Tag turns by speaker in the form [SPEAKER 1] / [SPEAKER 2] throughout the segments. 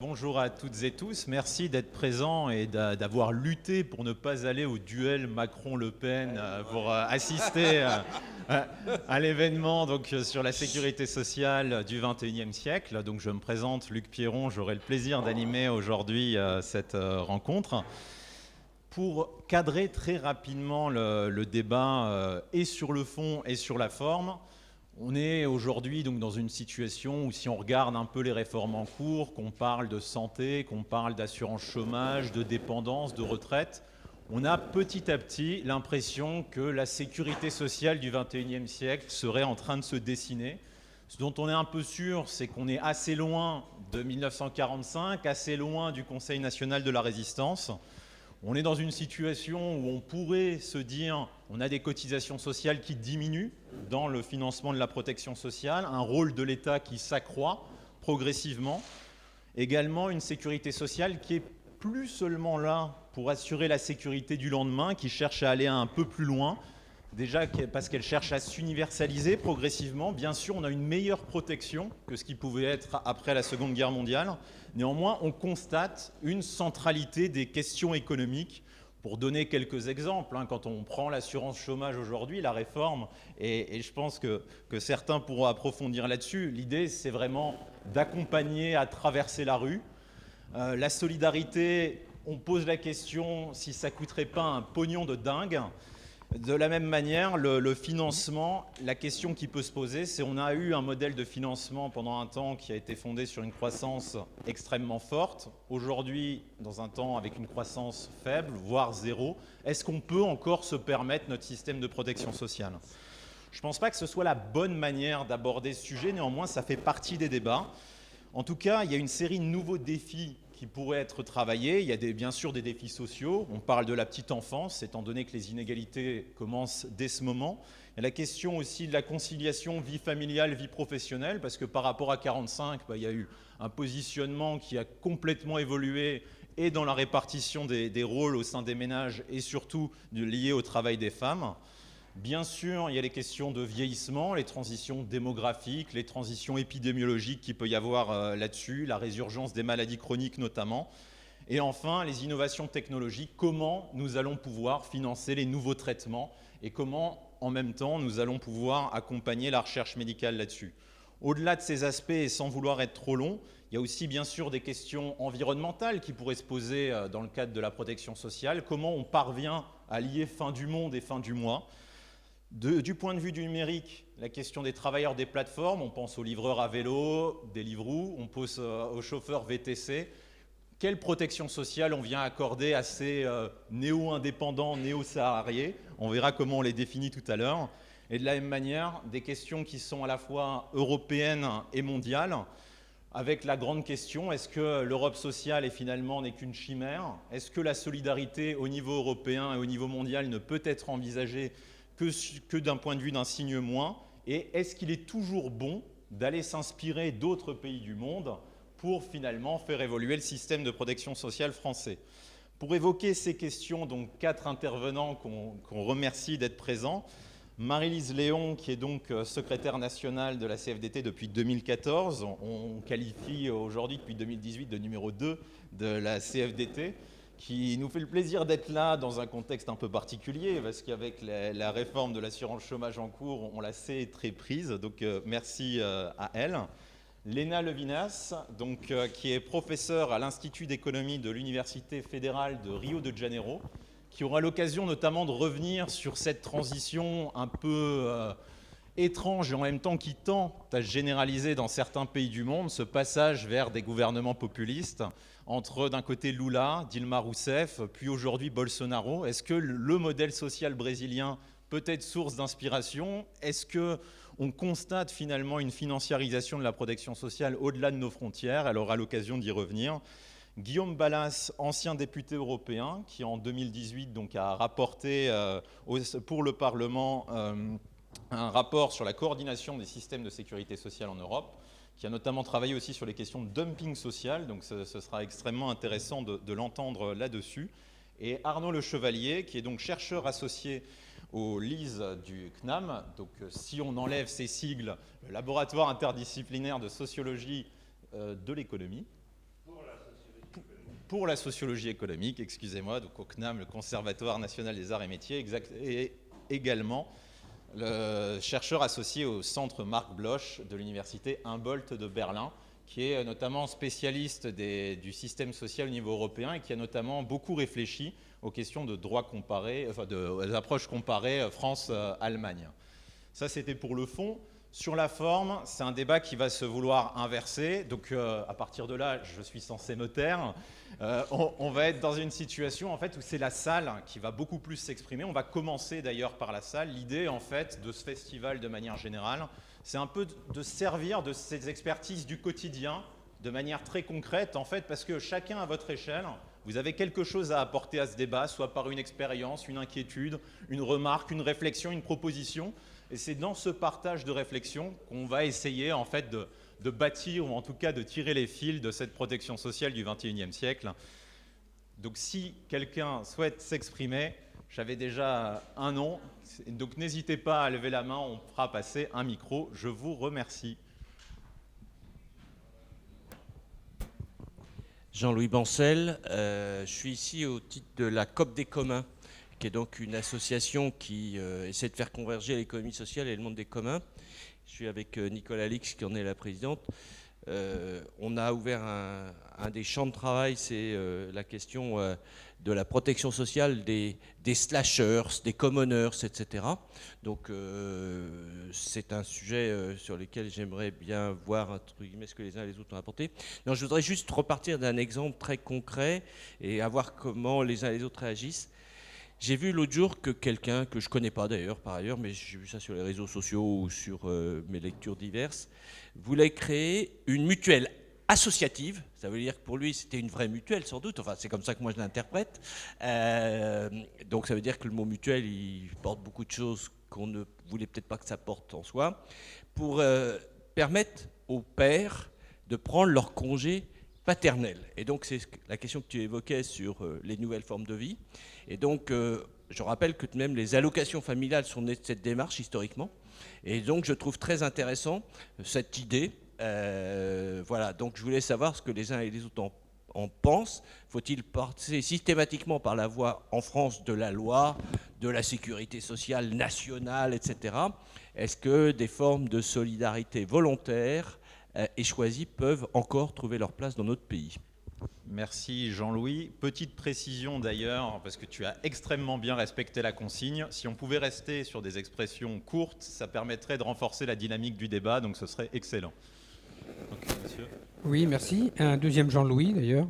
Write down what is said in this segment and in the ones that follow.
[SPEAKER 1] Bonjour à toutes et tous, merci d'être présents et d'avoir lutté pour ne pas aller au duel Macron-Le Pen pour assister à l'événement sur la sécurité sociale du XXIe siècle. Donc je me présente, Luc Pierron, j'aurai le plaisir d'animer aujourd'hui cette rencontre. Pour cadrer très rapidement le débat et sur le fond et sur la forme, on est aujourd'hui donc dans une situation où si on regarde un peu les réformes en cours, qu'on parle de santé, qu'on parle d'assurance chômage, de dépendance, de retraite, on a petit à petit l'impression que la sécurité sociale du XXIe siècle serait en train de se dessiner. Ce dont on est un peu sûr, c'est qu'on est assez loin de 1945, assez loin du Conseil national de la résistance. On est dans une situation où on pourrait se dire on a des cotisations sociales qui diminuent dans le financement de la protection sociale, un rôle de l'État qui s'accroît progressivement, également une sécurité sociale qui est plus seulement là pour assurer la sécurité du lendemain, qui cherche à aller un peu plus loin, déjà parce qu'elle cherche à s'universaliser progressivement. Bien sûr, on a une meilleure protection que ce qui pouvait être après la Seconde Guerre mondiale. Néanmoins, on constate une centralité des questions économiques. Pour donner quelques exemples, quand on prend l'assurance chômage aujourd'hui, la réforme, et je pense que certains pourront approfondir là-dessus, l'idée c'est vraiment d'accompagner à traverser la rue. La solidarité, on pose la question si ça ne coûterait pas un pognon de dingue. De la même manière, le financement, la question qui peut se poser, c'est on a eu un modèle de financement pendant un temps qui a été fondé sur une croissance extrêmement forte. Aujourd'hui, dans un temps avec une croissance faible, voire zéro, est-ce qu'on peut encore se permettre notre système de protection sociale ? Je ne pense pas que ce soit la bonne manière d'aborder ce sujet, néanmoins ça fait partie des débats. En tout cas, il y a une série de nouveaux défis qui pourraient être travaillés. Il y a bien sûr des défis sociaux. On parle de la petite enfance, étant donné que les inégalités commencent dès ce moment. Il y a la question aussi de la conciliation vie familiale, vie professionnelle, parce que par rapport à 1945, il y a eu un positionnement qui a complètement évolué et dans la répartition des rôles au sein des ménages et surtout lié au travail des femmes. Bien sûr, il y a les questions de vieillissement, les transitions démographiques, les transitions épidémiologiques qu'il peut y avoir là-dessus, la résurgence des maladies chroniques notamment. Et enfin, les innovations technologiques, comment nous allons pouvoir financer les nouveaux traitements et comment, en même temps, nous allons pouvoir accompagner la recherche médicale là-dessus. Au-delà de ces aspects, et sans vouloir être trop long, il y a aussi bien sûr des questions environnementales qui pourraient se poser dans le cadre de la protection sociale. Comment on parvient à lier fin du monde et fin du mois ? Du point de vue du numérique, la question des travailleurs des plateformes, on pense aux livreurs à vélo, Deliveroo, on pense aux chauffeurs VTC. Quelle protection sociale on vient accorder à ces néo-indépendants, néo-salariés ? On verra comment on les définit tout à l'heure. Et de la même manière, des questions qui sont à la fois européennes et mondiales, avec la grande question, est-ce que l'Europe sociale est finalement n'est qu'une chimère ? Est-ce que la solidarité au niveau européen et au niveau mondial ne peut être envisagée que d'un point de vue d'un signe moins, et est-ce qu'il est toujours bon d'aller s'inspirer d'autres pays du monde pour finalement faire évoluer le système de protection sociale français ? Pour évoquer ces questions, donc 4 intervenants qu'on remercie d'être présents. Marie-Lise Léon, qui est donc secrétaire nationale de la CFDT depuis 2014, on qualifie aujourd'hui depuis 2018 de numéro 2 de la CFDT, qui nous fait le plaisir d'être là dans un contexte un peu particulier, parce qu'avec la réforme de l'assurance chômage en cours, on la sait très prise, donc merci à elle. Léna Levinas, qui est professeure à l'Institut d'économie de l'Université fédérale de Rio de Janeiro, qui aura l'occasion notamment de revenir sur cette transition un peu étrange et en même temps qui tend à se généraliser dans certains pays du monde, ce passage vers des gouvernements populistes, entre d'un côté Lula, Dilma Rousseff, puis aujourd'hui Bolsonaro. Est-ce que le modèle social brésilien peut être source d'inspiration ? Est-ce qu'on constate finalement une financiarisation de la protection sociale au-delà de nos frontières ? Elle aura l'occasion d'y revenir. Guillaume Balas, ancien député européen, qui en 2018 a rapporté pour le Parlement un rapport sur la coordination des systèmes de sécurité sociale en Europe, qui a notamment travaillé aussi sur les questions de dumping social, donc ce sera extrêmement intéressant de l'entendre là-dessus. Et Arnaud Le Chevalier, qui est donc chercheur associé au LIS du CNAM, donc si on enlève ces sigles, le laboratoire interdisciplinaire de sociologie de l'économie. pour la sociologie économique, excusez-moi, donc au CNAM, le Conservatoire national des arts et métiers, et également le chercheur associé au centre Marc Bloch de l'université Humboldt de Berlin, qui est notamment spécialiste du système social au niveau européen et qui a notamment beaucoup réfléchi aux questions de droit comparé, enfin aux approches comparées France-Allemagne. Ça, c'était pour le fond. Sur la forme, c'est un débat qui va se vouloir inverser. Donc, à partir de là, je suis censé me taire. On va être dans une situation en fait, où c'est la salle qui va beaucoup plus s'exprimer. On va commencer d'ailleurs par la salle. L'idée en fait, de ce festival de manière générale, c'est un peu de servir de ces expertises du quotidien de manière très concrète, en fait, parce que chacun à votre échelle, vous avez quelque chose à apporter à ce débat, soit par une expérience, une inquiétude, une remarque, une réflexion, une proposition. Et c'est dans ce partage de réflexion qu'on va essayer en fait de bâtir, ou en tout cas de tirer les fils de cette protection sociale du XXIe siècle. Donc si quelqu'un souhaite s'exprimer, j'avais déjà un nom, donc n'hésitez pas à lever la main, on fera passer un micro. Je vous remercie.
[SPEAKER 2] Jean-Louis Bancel, je suis ici au titre de la COP des communs, qui est donc une association qui essaie de faire converger l'économie sociale et le monde des communs. Je suis avec Nicole Alix, qui en est la présidente. On a ouvert un des champs de travail, c'est la question de la protection sociale des slashers, des commoners, etc. Donc c'est un sujet sur lequel j'aimerais bien voir entre guillemets ce que les uns et les autres ont apporté. Non, je voudrais juste repartir d'un exemple très concret et à voir comment les uns et les autres réagissent. J'ai vu l'autre jour que quelqu'un, que je ne connais pas d'ailleurs par ailleurs, mais j'ai vu ça sur les réseaux sociaux ou sur mes lectures diverses, voulait créer une mutuelle associative. Ça veut dire que pour lui c'était une vraie mutuelle sans doute, enfin c'est comme ça que moi je l'interprète. Donc ça veut dire que le mot mutuelle il porte beaucoup de choses qu'on ne voulait peut-être pas que ça porte en soi, pour permettre aux pères de prendre leur congé paternel. Et donc c'est la question que tu évoquais sur les nouvelles formes de vie. Et donc je rappelle que même les allocations familiales sont nées de cette démarche historiquement. Et donc je trouve très intéressant cette idée. Voilà, donc je voulais savoir ce que les uns et les autres en pensent. Faut-il passer systématiquement par la voie en France de la loi, de la sécurité sociale nationale, etc. Est-ce que des formes de solidarité volontaire et choisis peuvent encore trouver leur place dans notre pays?
[SPEAKER 1] Merci Jean-Louis. Petite précision d'ailleurs, parce que tu as extrêmement bien respecté la consigne. Si on pouvait rester sur des expressions courtes, ça permettrait de renforcer la dynamique du débat, donc ce serait excellent. Donc, monsieur.
[SPEAKER 3] Oui, merci. Un deuxième Jean-Louis d'ailleurs,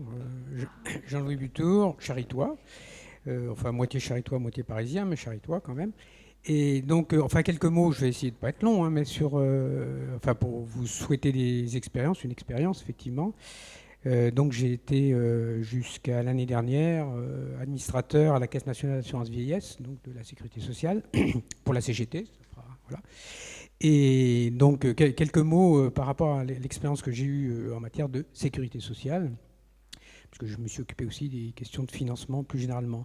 [SPEAKER 3] Jean-Louis Butour, charitois, enfin moitié charitois, moitié parisien, mais charitois quand même. Et donc, enfin quelques mots, je vais essayer de ne pas être long, hein, mais sur, enfin pour vous souhaiter une expérience effectivement. Donc j'ai été jusqu'à l'année dernière administrateur à la Caisse nationale d'assurance vieillesse, donc de la sécurité sociale, pour la CGT. Voilà. Et donc quelques mots par rapport à l'expérience que j'ai eue en matière de sécurité sociale, parce que je me suis occupé aussi des questions de financement plus généralement.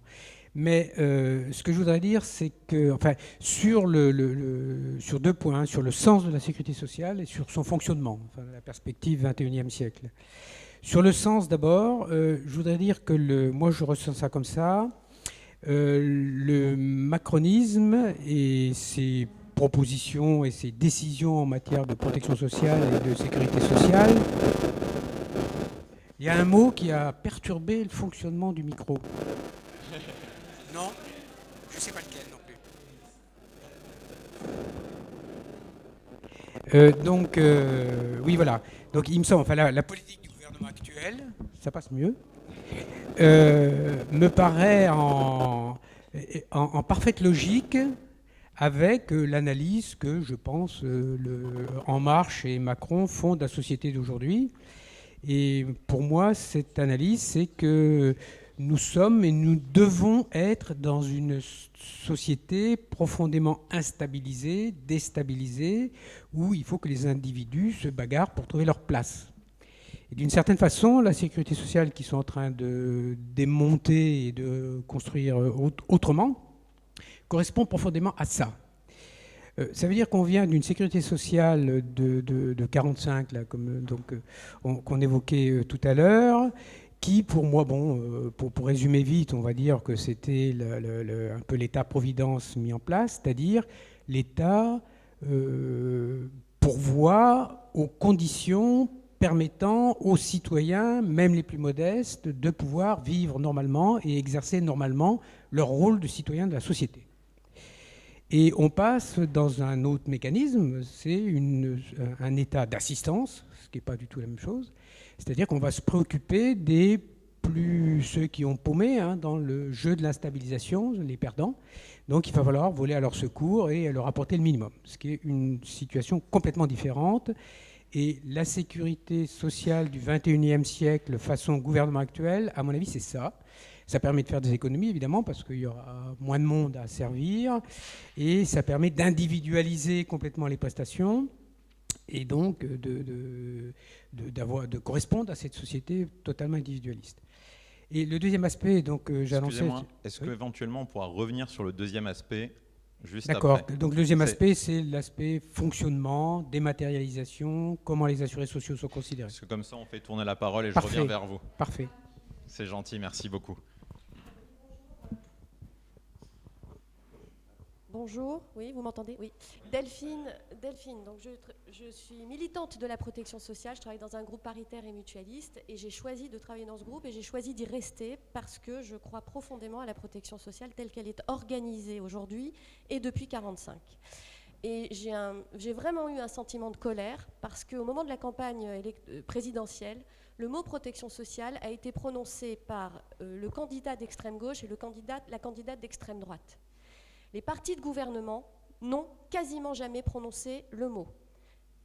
[SPEAKER 3] Mais ce que je voudrais dire, c'est que, enfin, sur deux points, sur le sens de la sécurité sociale et sur son fonctionnement, enfin, la perspective 21e siècle. Sur le sens d'abord, je voudrais dire que moi je ressens ça comme ça. Le macronisme et ses propositions et ses décisions en matière de protection sociale et de sécurité sociale, il y a un mot qui a perturbé le fonctionnement du micro. Non, je ne sais pas lequel non plus. Oui, voilà. Donc il me semble, enfin la politique du gouvernement actuel, ça passe mieux, me paraît en parfaite logique avec l'analyse que je pense En Marche et Macron font de la société d'aujourd'hui. Et pour moi, cette analyse, c'est que nous sommes et nous devons être dans une société profondément instabilisée, déstabilisée, où il faut que les individus se bagarrent pour trouver leur place. Et d'une certaine façon, la sécurité sociale qu'ils sont en train de démonter et de construire autrement correspond profondément à ça. Ça veut dire qu'on vient d'une sécurité sociale de 45, là, qu'on évoquait tout à l'heure, qui, pour moi, pour résumer vite, on va dire que c'était un peu l'État-providence mis en place, c'est-à-dire l'État pourvoit aux conditions permettant aux citoyens, même les plus modestes, de pouvoir vivre normalement et exercer normalement leur rôle de citoyen de la société. Et on passe dans un autre mécanisme, c'est un état d'assistance, ce qui n'est pas du tout la même chose. C'est-à-dire qu'on va se préoccuper des ceux qui ont paumé dans le jeu de l'instabilisation, les perdants. Donc il va falloir voler à leur secours et leur apporter le minimum, ce qui est une situation complètement différente. Et la sécurité sociale du 21e siècle, façon gouvernement actuel, à mon avis, c'est ça. Ça permet de faire des économies, évidemment, parce qu'il y aura moins de monde à servir. Et ça permet d'individualiser complètement les prestations et donc de correspondre à cette société totalement individualiste. Et le deuxième aspect, donc j'annonçais...
[SPEAKER 1] Excusez-moi, est-ce qu'éventuellement on pourra revenir sur le deuxième aspect juste
[SPEAKER 3] D'accord.
[SPEAKER 1] après?
[SPEAKER 3] Donc le deuxième aspect, c'est l'aspect fonctionnement, dématérialisation, comment les assurés sociaux sont considérés.
[SPEAKER 1] Parce que comme ça, on fait tourner la parole et
[SPEAKER 3] Parfait.
[SPEAKER 1] je reviens vers vous.
[SPEAKER 3] Parfait.
[SPEAKER 1] C'est gentil, merci beaucoup.
[SPEAKER 4] Bonjour, oui, vous m'entendez? Oui. Delphine, donc je suis militante de la protection sociale, je travaille dans un groupe paritaire et mutualiste et j'ai choisi de travailler dans ce groupe et j'ai choisi d'y rester parce que je crois profondément à la protection sociale telle qu'elle est organisée aujourd'hui et depuis 1945. Et j'ai vraiment eu un sentiment de colère parce qu'au moment de la campagne présidentielle, le mot protection sociale a été prononcé par le candidat d'extrême gauche et la candidate d'extrême droite. Les partis de gouvernement n'ont quasiment jamais prononcé le mot.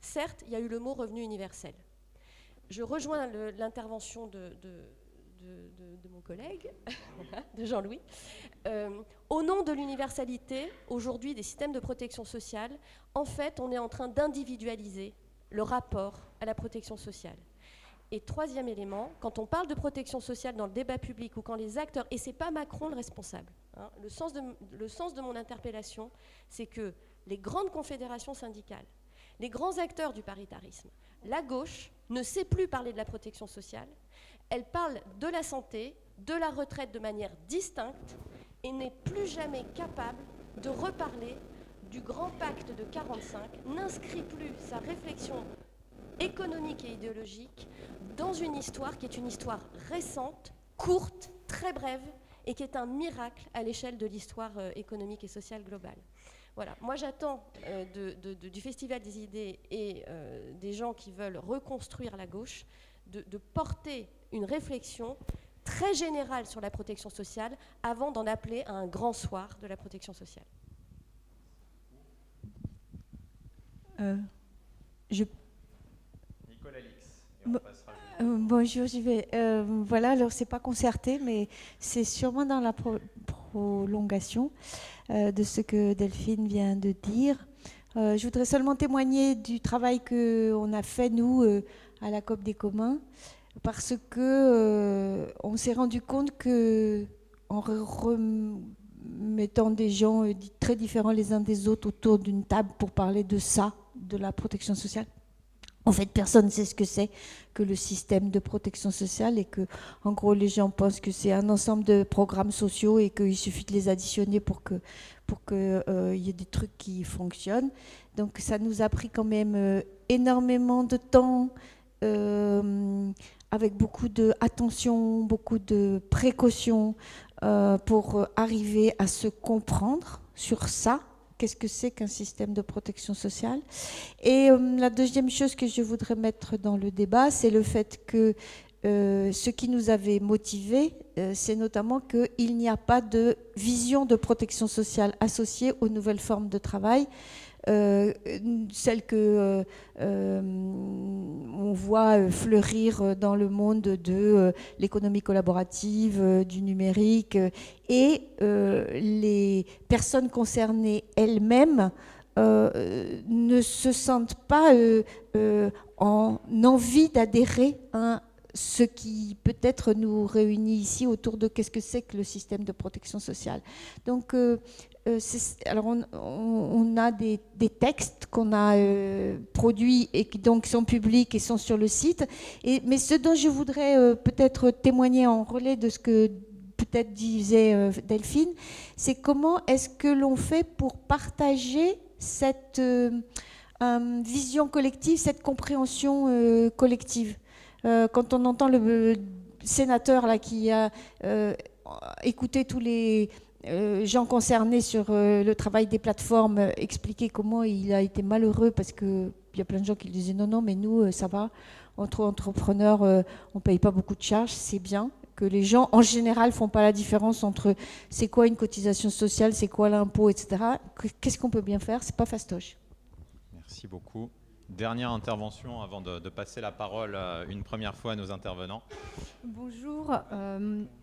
[SPEAKER 4] Certes, il y a eu le mot revenu universel. Je rejoins l'intervention de mon collègue, de Jean-Louis. Au nom de l'universalité, aujourd'hui, des systèmes de protection sociale, en fait, on est en train d'individualiser le rapport à la protection sociale. Et troisième élément, quand on parle de protection sociale dans le débat public ou quand les acteurs, et ce n'est pas Macron le responsable, le sens de mon interpellation, c'est que les grandes confédérations syndicales, les grands acteurs du paritarisme, la gauche ne sait plus parler de la protection sociale, elle parle de la santé, de la retraite de manière distincte et n'est plus jamais capable de reparler du grand pacte de 1945, n'inscrit plus sa réflexion économique et idéologique dans une histoire qui est une histoire récente, courte, très brève, et qui est un miracle à l'échelle de l'histoire économique et sociale globale. Voilà. Moi, j'attends du Festival des idées et des gens qui veulent reconstruire la gauche de porter une réflexion très générale sur la protection sociale avant d'en appeler à un grand soir de la protection sociale.
[SPEAKER 1] Nicolas Lix, et on passera.
[SPEAKER 5] Bonjour, j'y vais. Voilà, alors c'est pas concerté, mais c'est sûrement dans la prolongation de ce que Delphine vient de dire. Je voudrais seulement témoigner du travail qu'on a fait, nous, à la COP des communs, parce que on s'est rendu compte que en remettant des gens très différents les uns des autres autour d'une table pour parler de ça, de la protection sociale, en fait, personne ne sait ce que c'est que le système de protection sociale et que, en gros, les gens pensent que c'est un ensemble de programmes sociaux et qu'il suffit de les additionner pour que y ait des trucs qui fonctionnent. Donc, ça nous a pris quand même énormément de temps, avec beaucoup d'attention, beaucoup de précautions pour arriver à se comprendre sur ça. Qu'est-ce que c'est qu'un système de protection sociale? Et la deuxième chose que je voudrais mettre dans le débat, c'est le fait que ce qui nous avait motivés, c'est notamment qu'il n'y a pas de vision de protection sociale associée aux nouvelles formes de travail, celles que on voit fleurir dans le monde de l'économie collaborative, du numérique, et les personnes concernées elles-mêmes ne se sentent pas en envie d'adhérer à ce qui peut-être nous réunit ici autour de qu'est-ce que c'est que le système de protection sociale. Donc, alors on a des textes qu'on a produits et qui donc sont publics et sont sur le site. Mais ce dont je voudrais peut-être témoigner en relais de ce que peut-être disait Delphine, c'est comment est-ce que l'on fait pour partager cette vision collective, cette compréhension collective. Quand on entend le sénateur là, qui a écouté tous les gens concernés sur le travail des plateformes expliquer comment il a été malheureux parce qu'il y a plein de gens qui lui disaient non, mais nous, ça va, entre entrepreneurs, on ne paye pas beaucoup de charges, c'est bien. Que les gens, en général, ne font pas la différence entre c'est quoi une cotisation sociale, c'est quoi l'impôt, etc. Qu'est-ce qu'on peut bien faire? C'est pas fastoche.
[SPEAKER 1] Merci beaucoup. Dernière intervention avant de passer la parole une première fois à nos intervenants.
[SPEAKER 6] Bonjour,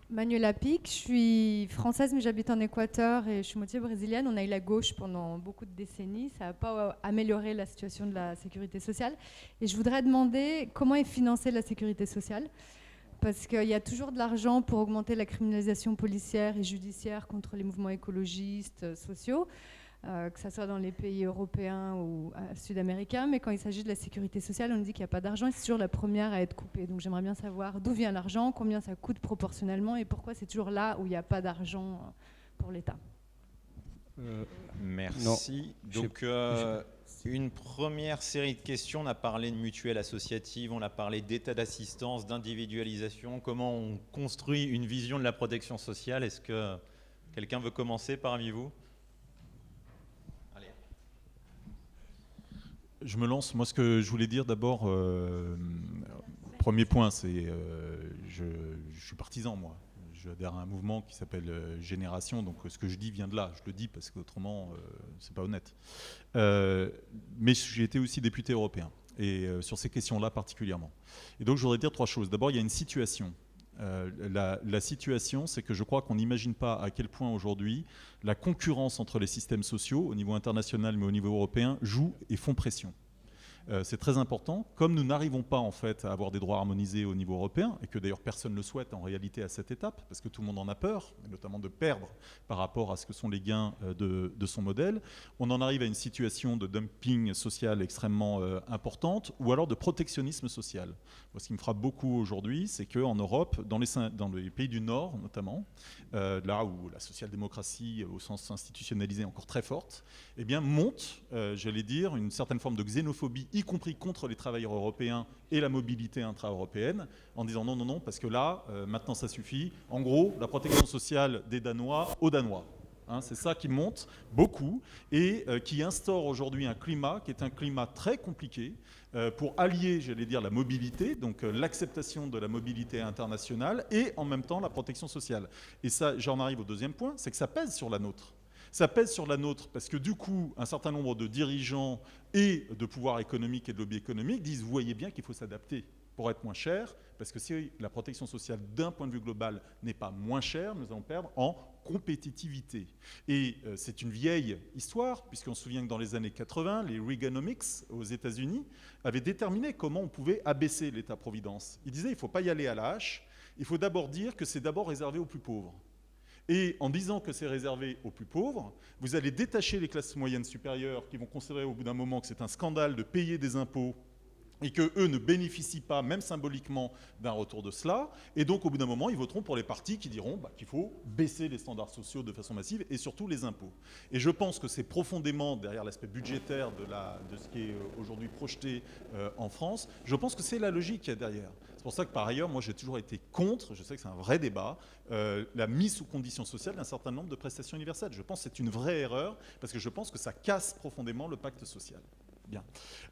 [SPEAKER 6] Manuela Pic, je suis française mais j'habite en Équateur et je suis moitié brésilienne. On a eu la gauche pendant beaucoup de décennies, ça n'a pas amélioré la situation de la sécurité sociale. Et je voudrais demander comment est financée la sécurité sociale. Parce qu'il y a toujours de l'argent pour augmenter la criminalisation policière et judiciaire contre les mouvements écologistes, sociaux, que ce soit dans les pays européens ou sud-américains. Mais quand il s'agit de la sécurité sociale, on nous dit qu'il n'y a pas d'argent et c'est toujours la première à être coupée. Donc j'aimerais bien savoir d'où vient l'argent, combien ça coûte proportionnellement et pourquoi c'est toujours là où il n'y a pas d'argent pour l'État.
[SPEAKER 1] Merci. Donc, une première série de questions. On a parlé de mutuelles associatives, on a parlé d'état d'assistance, d'individualisation. Comment on construit une vision de la protection sociale? Est-ce que quelqu'un veut commencer parmi vous? Allez.
[SPEAKER 7] Je me lance. Moi, ce que je voulais dire d'abord, premier point, c'est je suis partisan, moi. J'adhère à un mouvement qui s'appelle Génération, donc ce que je dis vient de là. Je le dis parce qu'autrement, c'est pas honnête. Mais j'ai été aussi député européen, et sur ces questions-là particulièrement. Et donc, je voudrais dire trois choses. D'abord, il y a une situation. La situation, c'est que je crois qu'on n'imagine pas à quel point aujourd'hui la concurrence entre les systèmes sociaux, au niveau international mais au niveau européen, joue et font pression. C'est très important. Comme nous n'arrivons pas en fait à avoir des droits harmonisés au niveau européen, et que d'ailleurs personne ne le souhaite en réalité à cette étape, parce que tout le monde en a peur, notamment de perdre par rapport à ce que sont les gains de son modèle, on en arrive à une situation de dumping social extrêmement importante, ou alors de protectionnisme social. Moi, ce qui me frappe beaucoup aujourd'hui, c'est qu'en Europe, dans les pays du Nord notamment, là où la social-démocratie au sens institutionnalisé est encore très forte, eh bien monte, j'allais dire, une certaine forme de xénophobie, y compris contre les travailleurs européens et la mobilité intra-européenne, en disant non, non, non, parce que là, maintenant ça suffit. En gros, la protection sociale des Danois aux Danois. Hein, c'est ça qui monte beaucoup et qui instaure aujourd'hui un climat qui est un climat très compliqué pour allier, j'allais dire, la mobilité, donc l'acceptation de la mobilité internationale et en même temps la protection sociale. Et ça, j'en arrive au deuxième point, c'est que ça pèse sur la nôtre. Ça pèse sur la nôtre parce que du coup, un certain nombre de dirigeants et de pouvoirs économiques et de lobbies économiques disent « vous voyez bien qu'il faut s'adapter pour être moins cher, parce que si la protection sociale d'un point de vue global n'est pas moins chère, nous allons perdre en compétitivité ». Et c'est une vieille histoire, puisqu'on se souvient que dans les années 80, les Reaganomics aux États-Unis avaient déterminé comment on pouvait abaisser l'État-providence. Ils disaient « il ne faut pas y aller à la hache, il faut d'abord dire que c'est d'abord réservé aux plus pauvres ». Et en disant que c'est réservé aux plus pauvres, vous allez détacher les classes moyennes supérieures qui vont considérer au bout d'un moment que c'est un scandale de payer des impôts et qu'eux ne bénéficient pas, même symboliquement, d'un retour de cela. Et donc, au bout d'un moment, ils voteront pour les partis qui diront qu'il faut baisser les standards sociaux de façon massive et surtout les impôts. Et je pense que c'est profondément, derrière l'aspect budgétaire de ce qui est aujourd'hui projeté en France, je pense que c'est la logique qu'il y a derrière. C'est pour ça que, par ailleurs, moi, j'ai toujours été contre, je sais que c'est un vrai débat, la mise sous condition sociale d'un certain nombre de prestations universelles. Je pense que c'est une vraie erreur, parce que je pense que ça casse profondément le pacte social. Bien.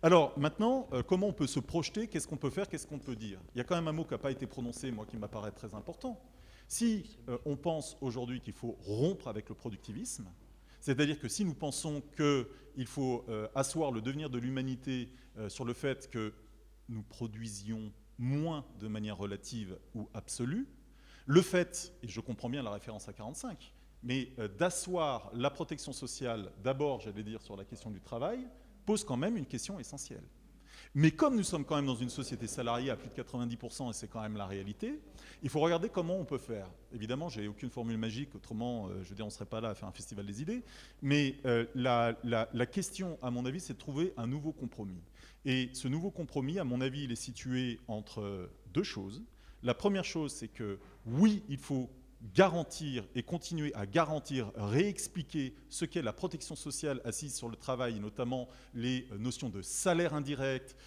[SPEAKER 7] Alors maintenant, comment on peut se projeter? Qu'est-ce qu'on peut faire? Qu'est-ce qu'on peut dire? Il y a quand même un mot qui n'a pas été prononcé, moi, qui m'apparaît très important. Si on pense aujourd'hui qu'il faut rompre avec le productivisme, c'est-à-dire que si nous pensons qu'il faut asseoir le devenir de l'humanité sur le fait que nous produisions moins de manière relative ou absolue, le fait, et je comprends bien la référence à 45, mais d'asseoir la protection sociale, d'abord, j'allais dire, sur la question du travail, pose quand même une question essentielle. Mais comme nous sommes quand même dans une société salariée à plus de 90%, et c'est quand même la réalité, il faut regarder comment on peut faire. Évidemment, je n'ai aucune formule magique, autrement, je veux dire, on ne serait pas là à faire un festival des idées. Mais la question, à mon avis, c'est de trouver un nouveau compromis. Et ce nouveau compromis, à mon avis, il est situé entre deux choses. La première chose, c'est que oui, il faut garantir et continuer à garantir, réexpliquer ce qu'est la protection sociale assise sur le travail, notamment les notions de salaire indirect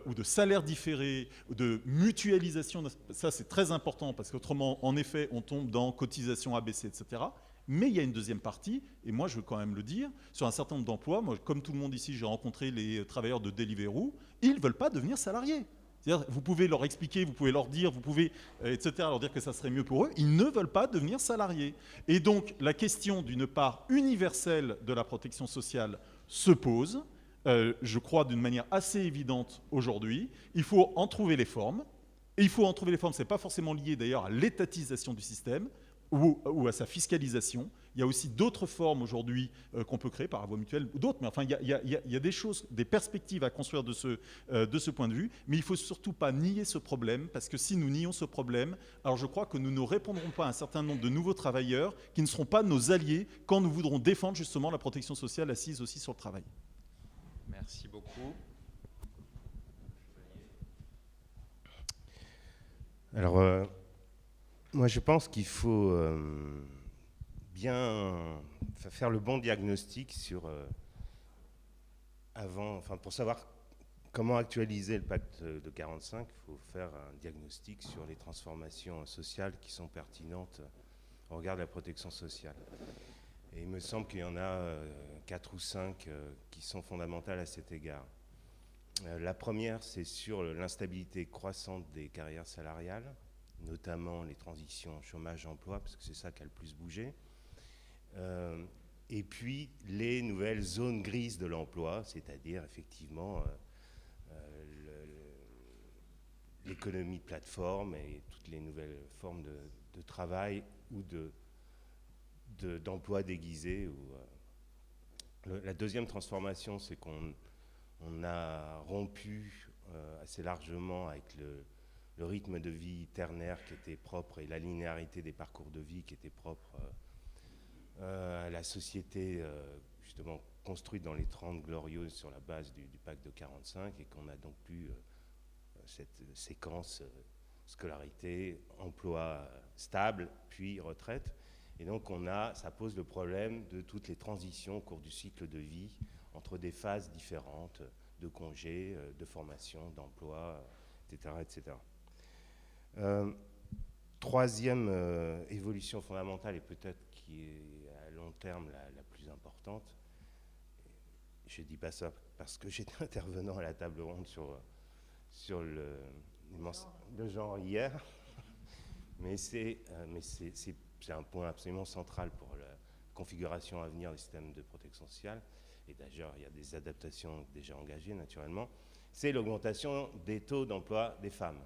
[SPEAKER 7] ou de salaire différé, de mutualisation. Ça, c'est très important parce qu'autrement, en effet, on tombe dans cotisation ABC, etc. Mais il y a une deuxième partie, et moi je veux quand même le dire, sur un certain nombre d'emplois. Moi, comme tout le monde ici, j'ai rencontré les travailleurs de Deliveroo, ils ne veulent pas devenir salariés. C'est-à-dire, vous pouvez leur expliquer, vous pouvez leur dire, vous pouvez, etc., leur dire que ça serait mieux pour eux. Ils ne veulent pas devenir salariés. Et donc, la question d'une part universelle de la protection sociale se pose, je crois, d'une manière assez évidente aujourd'hui. Il faut en trouver les formes. Et il faut en trouver les formes. Ce n'est pas forcément lié d'ailleurs à l'étatisation du système ou à sa fiscalisation. Il y a aussi d'autres formes aujourd'hui qu'on peut créer par la voie mutuelle ou d'autres. Mais enfin, il y a des choses, des perspectives à construire de ce point de vue. Mais il ne faut surtout pas nier ce problème, parce que si nous nions ce problème, alors je crois que nous ne répondrons pas à un certain nombre de nouveaux travailleurs qui ne seront pas nos alliés quand nous voudrons défendre justement la protection sociale assise aussi sur le travail.
[SPEAKER 1] Merci beaucoup.
[SPEAKER 8] Alors, moi je pense qu'il faut bien faire le bon diagnostic sur pour savoir comment actualiser le pacte de 45, il faut faire un diagnostic sur les transformations sociales qui sont pertinentes au regard de la protection sociale. Et il me semble qu'il y en a 4 ou 5 qui sont fondamentales à cet égard. La première, c'est sur l'instabilité croissante des carrières salariales, notamment les transitions chômage-emploi, parce que c'est ça qui a le plus bougé. Et puis les nouvelles zones grises de l'emploi, c'est-à-dire effectivement l'économie de plateforme et toutes les nouvelles formes de travail ou d'emploi déguisé. La deuxième transformation, c'est qu'on a rompu assez largement avec le rythme de vie ternaire qui était propre et la linéarité des parcours de vie qui était propre à la société justement construite dans les 30 glorieuses sur la base du pacte de 45, et qu'on n'a donc plus cette séquence scolarité, emploi stable, puis retraite. Et donc ça pose le problème de toutes les transitions au cours du cycle de vie entre des phases différentes de congés, de formation, d'emploi, etc., etc. Troisième évolution fondamentale, et peut-être qui est à long terme la plus importante, je ne dis pas ça parce que j'étais intervenant à la table ronde sur le genre hier, mais c'est un point absolument central pour la configuration à venir des systèmes de protection sociale, et d'ailleurs il y a des adaptations déjà engagées naturellement, c'est l'augmentation des taux d'emploi des femmes.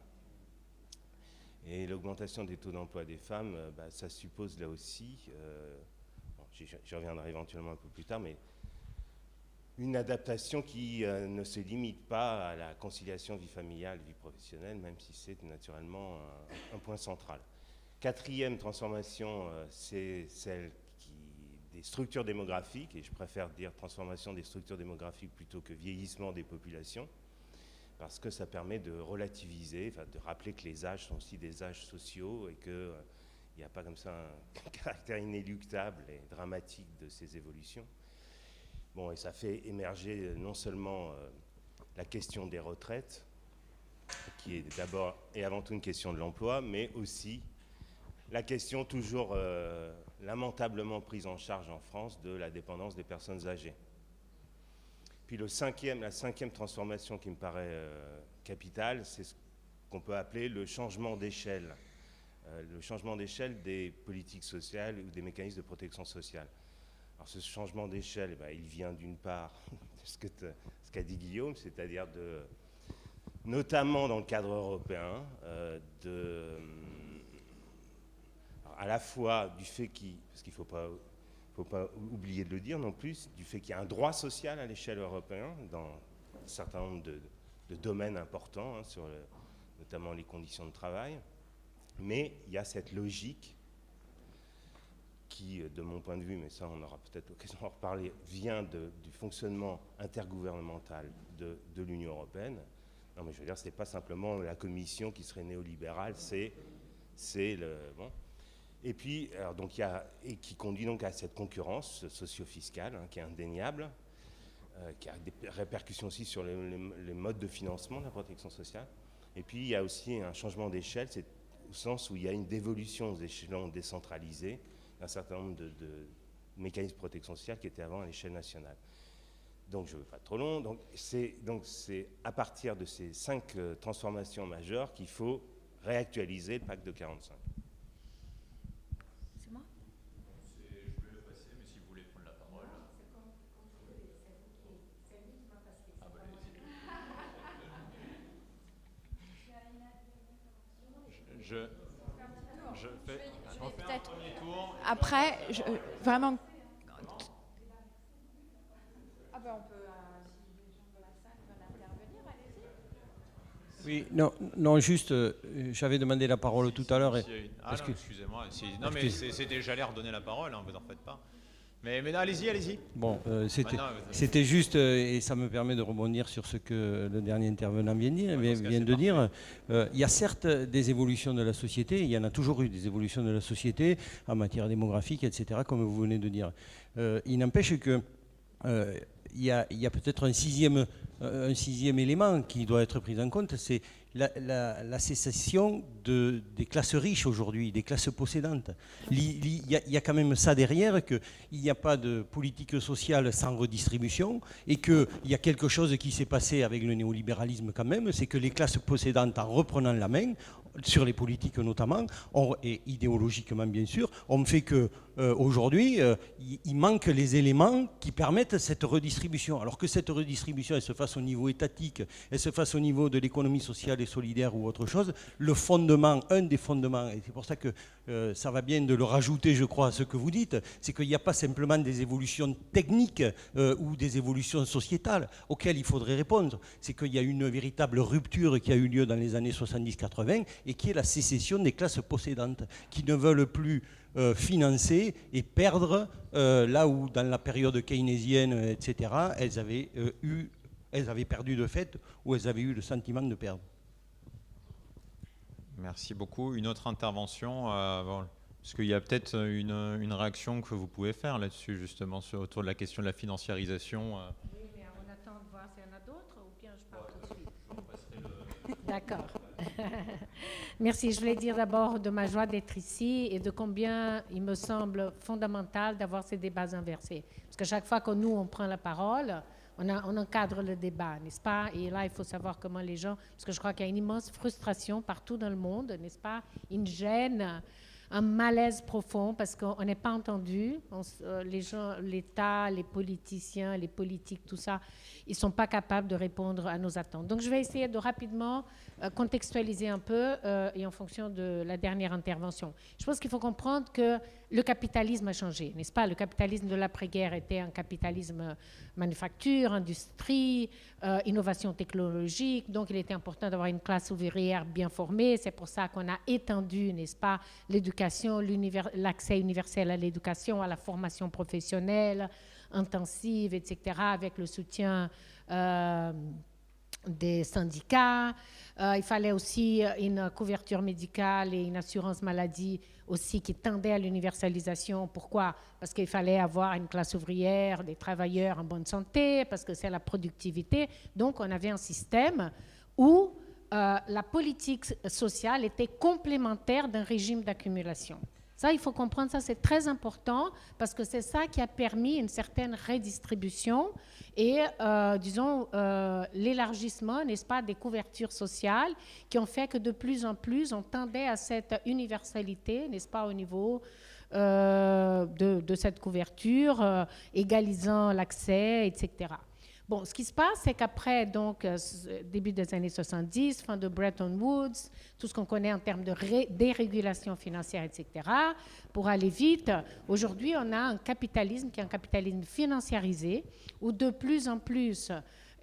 [SPEAKER 8] Et l'augmentation des taux d'emploi des femmes, ça suppose là aussi, j'y reviendrai éventuellement un peu plus tard, mais une adaptation qui ne se limite pas à la conciliation vie familiale, vie professionnelle, même si c'est naturellement un point central. Quatrième transformation, c'est celle des structures démographiques, et je préfère dire transformation des structures démographiques plutôt que vieillissement des populations, parce que ça permet de relativiser, de rappeler que les âges sont aussi des âges sociaux et qu'il n'y a pas comme ça un caractère inéluctable et dramatique de ces évolutions. Bon, et ça fait émerger non seulement la question des retraites, qui est d'abord et avant tout une question de l'emploi, mais aussi la question toujours lamentablement prise en charge en France de la dépendance des personnes âgées. Puis la cinquième transformation qui me paraît capitale, c'est ce qu'on peut appeler le changement d'échelle. Le changement d'échelle des politiques sociales ou des mécanismes de protection sociale. Alors ce changement d'échelle, il vient d'une part de ce qu'a dit Guillaume, c'est-à-dire notamment dans le cadre européen, à la fois du fait parce qu'il ne faut pas oublier de le dire non plus, du fait qu'il y a un droit social à l'échelle européenne dans un certain nombre domaines importants, sur notamment les conditions de travail. Mais il y a cette logique qui, de mon point de vue, mais ça on aura peut-être l'occasion d'en reparler, vient du fonctionnement intergouvernemental de l'Union européenne. Non mais je veux dire, c'est pas simplement la Commission qui serait néolibérale, c'est le... Bon. Et puis, alors, donc, et qui conduit donc à cette concurrence socio-fiscale, qui est indéniable, qui a des répercussions aussi sur les modes de financement de la protection sociale. Et puis, il y a aussi un changement d'échelle, c'est au sens où il y a une dévolution aux échelons décentralisés d'un certain nombre de mécanismes de protection sociale qui étaient avant à l'échelle nationale. Donc, je ne veux pas être trop long. Donc, c'est à partir de ces 5 transformations majeures qu'il faut réactualiser le pacte de 45.
[SPEAKER 5] C'est moi ?
[SPEAKER 1] Je vais le passer, mais si vous voulez prendre la parole. Ah bah allez-y. Je fais un premier tour.
[SPEAKER 9] Après, vraiment. Ah ben on peut, si les gens de la salle veulent intervenir, allez-y.
[SPEAKER 10] Oui, non, juste, j'avais demandé la parole tout à l'heure.
[SPEAKER 1] Ah non, excusez-moi. Non, mais c'était, j'allais redonner la parole, vous n'en faites pas. Mais non, allez-y.
[SPEAKER 10] Bon, c'était juste, et ça me permet de rebondir sur ce que le dernier intervenant vient de dire. Il y a certes des évolutions de la société, il y en a toujours eu des évolutions de la société en matière démographique, etc., comme vous venez de dire. Il n'empêche que il y a peut-être un sixième élément qui doit être pris en compte, c'est la cessation des classes riches aujourd'hui, des classes possédantes. Il y a quand même ça derrière, qu'il n'y a pas de politique sociale sans redistribution, et qu'il y a quelque chose qui s'est passé avec le néolibéralisme quand même, c'est que les classes possédantes, en reprenant la main, sur les politiques notamment, et idéologiquement bien sûr, ont fait que aujourd'hui, il manque les éléments qui permettent cette redistribution. Alors que cette redistribution, elle se fasse au niveau étatique, elle se fasse au niveau de l'économie sociale et solidaire ou autre chose, le fondement, un des fondements, et c'est pour ça que ça va bien de le rajouter, je crois, à ce que vous dites, c'est qu'il n'y a pas simplement des évolutions techniques ou des évolutions sociétales auxquelles il faudrait répondre. C'est qu'il y a une véritable rupture qui a eu lieu dans les années 70-80 et qui est la sécession des classes possédantes, qui ne veulent plus financer et perdre là où, dans la période keynésienne, etc., elles avaient perdu de fait ou elles avaient eu le sentiment de perdre.
[SPEAKER 1] Merci beaucoup. Une autre intervention, parce qu'il y a peut-être une réaction que vous pouvez faire là-dessus, justement, autour de la question de la financiarisation.
[SPEAKER 11] Oui, mais on attend de voir s'il y en a d'autres, ou bien je parle tout de suite. D'accord. Merci. Je voulais dire d'abord de ma joie d'être ici et de combien il me semble fondamental d'avoir ces débats inversés. Parce que chaque fois que nous, on prend la parole, on encadre le débat, n'est-ce pas? Et là, il faut savoir comment les gens... Parce que je crois qu'il y a une immense frustration partout dans le monde, n'est-ce pas? Une gêne, un malaise profond parce qu'on n'est pas entendu. Les gens, l'État, les politiciens, les politiques, tout ça, ils ne sont pas capables de répondre à nos attentes. Donc, je vais essayer de rapidement contextualiser un peu et en fonction de la dernière intervention. Je pense qu'il faut comprendre que le capitalisme a changé, n'est-ce pas? Le capitalisme de l'après-guerre était un capitalisme manufacture, industrie, innovation technologique. Donc, il était important d'avoir une classe ouvrière bien formée. C'est pour ça qu'on a étendu, n'est-ce pas, l'éducation, l'accès universel à l'éducation, à la formation professionnelle intensive, etc., avec le soutien des syndicats. Il fallait aussi une couverture médicale et une assurance maladie aussi qui tendait à l'universalisation. Pourquoi? Parce qu'il fallait avoir une classe ouvrière, des travailleurs en bonne santé, parce que c'est la productivité. Donc, on avait un système où la politique sociale était complémentaire d'un régime d'accumulation. Ça, il faut comprendre, ça c'est très important parce que c'est ça qui a permis une certaine redistribution et, disons, l'élargissement, n'est-ce pas, des couvertures sociales qui ont fait que de plus en plus on tendait à cette universalité, n'est-ce pas, au niveau de cette couverture, égalisant l'accès, etc. Bon, ce qui se passe, c'est qu'après, donc, début des années 70, fin de Bretton Woods, tout ce qu'on connaît en termes de dérégulation financière, etc., pour aller vite, aujourd'hui, on a un capitalisme qui est un capitalisme financiarisé, où de plus en plus,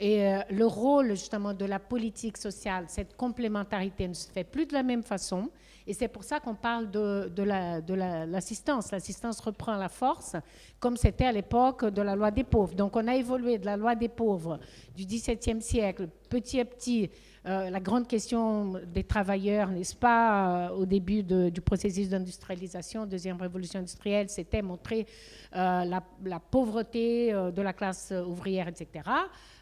[SPEAKER 11] Et le rôle justement de la politique sociale, cette complémentarité ne se fait plus de la même façon. Et c'est pour ça qu'on parle de l'assistance. L'assistance reprend la force, comme c'était à l'époque de la loi des pauvres. Donc on a évolué de la loi des pauvres du XVIIe siècle, petit à petit, la grande question des travailleurs, n'est-ce pas, au début du processus d'industrialisation, deuxième révolution industrielle, c'était montrer la pauvreté de la classe ouvrière, etc.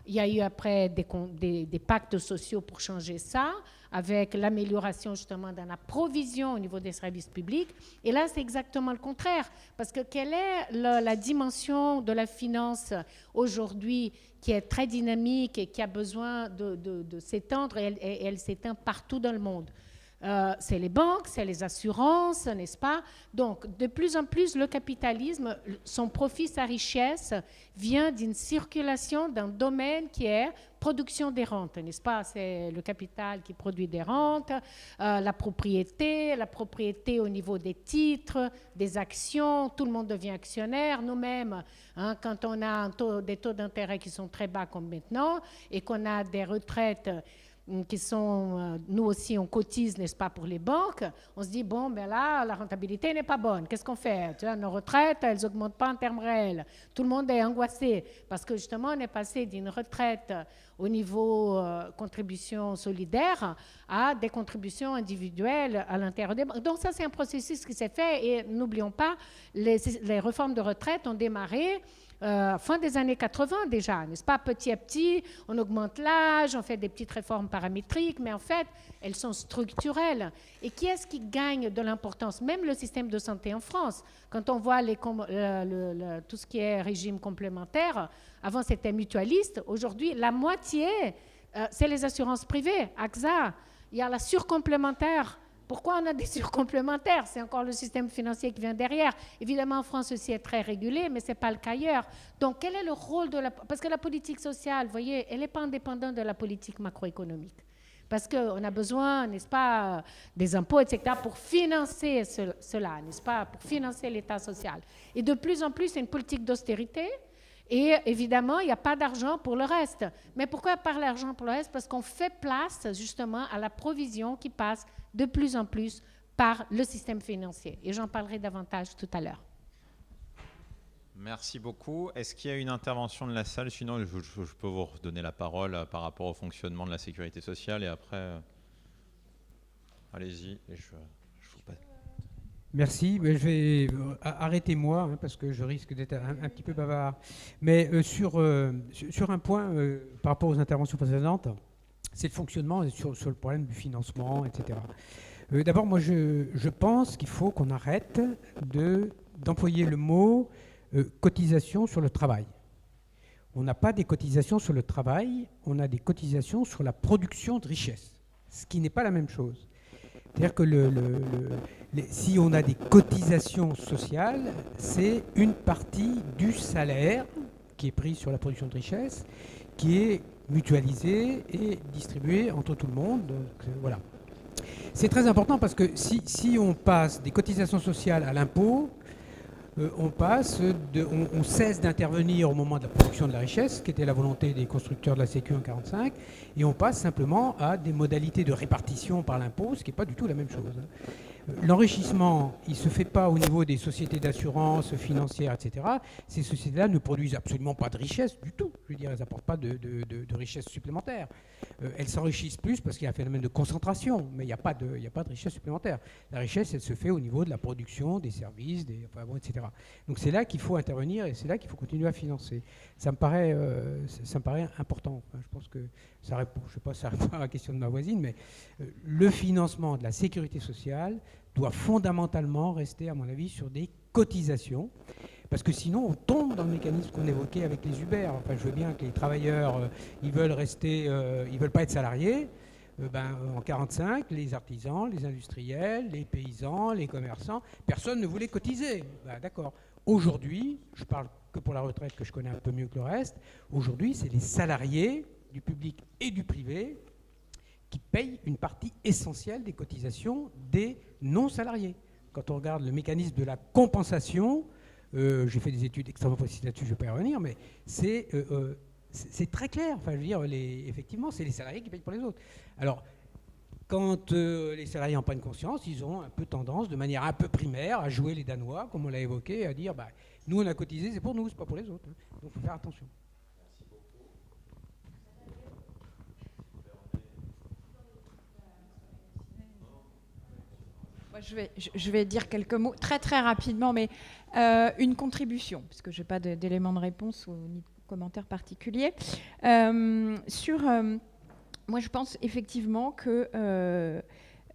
[SPEAKER 11] Il y a eu après des pactes sociaux pour changer ça, avec l'amélioration justement de la provision au niveau des services publics. Et là, c'est exactement le contraire. Parce que quelle est la dimension de la finance aujourd'hui qui est très dynamique et qui a besoin de s'étendre, et elle s'étend partout dans le monde? C'est les banques, c'est les assurances, n'est-ce pas? Donc, de plus en plus, le capitalisme, son profit, sa richesse, vient d'une circulation d'un domaine qui est production des rentes, n'est-ce pas? C'est le capital qui produit des rentes, la propriété au niveau des titres, des actions, tout le monde devient actionnaire. Nous-mêmes, hein, quand on a des taux d'intérêt qui sont très bas comme maintenant et qu'on a des retraites qui sont, nous aussi on cotise, n'est-ce pas, pour les banques, on se dit, bon, ben là, la rentabilité n'est pas bonne. Qu'est-ce qu'on fait? Tu vois, nos retraites, elles n'augmentent pas en termes réels. Tout le monde est angoissé parce que justement, on est passé d'une retraite au niveau contribution solidaire à des contributions individuelles à l'intérieur des banques. Donc ça, c'est un processus qui s'est fait et n'oublions pas, les réformes de retraite ont démarré fin des années 80 déjà, n'est-ce pas? Petit à petit, on augmente l'âge, on fait des petites réformes paramétriques, mais en fait, elles sont structurelles. Et qui est-ce qui gagne de l'importance? Même le système de santé en France. Quand on voit tout ce qui est régime complémentaire, avant c'était mutualiste, aujourd'hui, la moitié, c'est les assurances privées, AXA. Il y a la surcomplémentaire. Pourquoi on a des surcomplémentaires? C'est encore le système financier qui vient derrière. Évidemment, en France aussi est très régulé, mais ce n'est pas le cas ailleurs. Donc, quel est le rôle de la... Parce que la politique sociale, vous voyez, elle n'est pas indépendante de la politique macroéconomique. Parce qu'on a besoin, n'est-ce pas, des impôts, etc., pour financer cela, n'est-ce pas, pour financer l'État social. Et de plus en plus, c'est une politique d'austérité. Et évidemment, il n'y a pas d'argent pour le reste. Mais pourquoi pas l'argent pour le reste? Parce qu'on fait place justement à la provision qui passe de plus en plus par le système financier. Et j'en parlerai davantage tout à l'heure.
[SPEAKER 1] Merci beaucoup. Est-ce qu'il y a une intervention de la salle? Sinon, je peux vous redonner la parole par rapport au fonctionnement de la sécurité sociale. Et après, allez-y. Je vous passe.
[SPEAKER 3] Merci. Je vais arrêtez-moi hein, parce que je risque d'être un petit peu bavard. Mais sur un point par rapport aux interventions précédentes, c'est le fonctionnement et sur le problème du financement, etc. D'abord, moi, je pense qu'il faut qu'on arrête d'employer le mot cotisation sur le travail. On n'a pas des cotisations sur le travail, on a des cotisations sur la production de richesse, ce qui n'est pas la même chose. C'est-à-dire que si on a des cotisations sociales, c'est une partie du salaire qui est prise sur la production de richesse, qui est mutualisée et distribuée entre tout le monde. Donc, voilà. C'est très important parce que si on passe des cotisations sociales à l'impôt, on cesse d'intervenir au moment de la production de la richesse, ce qui était la volonté des constructeurs de la Sécu en 1945, et on passe simplement à des modalités de répartition par l'impôt, ce qui n'est pas du tout la même chose. L'enrichissement, il ne se fait pas au niveau des sociétés d'assurance financière, etc. Ces sociétés-là ne produisent absolument pas de richesse du tout. Je veux dire, elles n'apportent pas de richesse supplémentaire. Elles s'enrichissent plus parce qu'il y a un phénomène de concentration, mais il n'y a pas de richesse supplémentaire. La richesse, elle se fait au niveau de la production, des services, etc. Donc c'est là qu'il faut intervenir et c'est là qu'il faut continuer à financer. Ça me paraît important. Enfin, je pense que ça répond, je sais pas, ça répond à la question de ma voisine, mais le financement de la sécurité sociale doit fondamentalement rester, à mon avis, sur des cotisations, parce que sinon on tombe dans le mécanisme qu'on évoquait avec les Uber. Enfin, je veux bien que les travailleurs, ils veulent pas être salariés. En 1945, les artisans, les industriels, les paysans, les commerçants, personne ne voulait cotiser. D'accord. Aujourd'hui, je parle que pour la retraite que je connais un peu mieux que le reste, aujourd'hui c'est les salariés du public et du privé qui payent une partie essentielle des cotisations des non-salariés. Quand on regarde le mécanisme de la compensation, j'ai fait des études extrêmement précises là-dessus, je ne vais pas y revenir, mais c'est c'est très clair. Enfin, je veux dire, effectivement, c'est les salariés qui payent pour les autres. Alors, quand les salariés en prennent conscience, ils ont un peu tendance, de manière un peu primaire, à jouer les Danois, comme on l'a évoqué, à dire, nous on a cotisé, c'est pour nous, c'est pas pour les autres. Donc il faut faire attention.
[SPEAKER 9] Je vais dire quelques mots très très rapidement, mais une contribution, parce que je n'ai pas d'éléments de réponse ou ni de commentaires particuliers. Moi, je pense effectivement que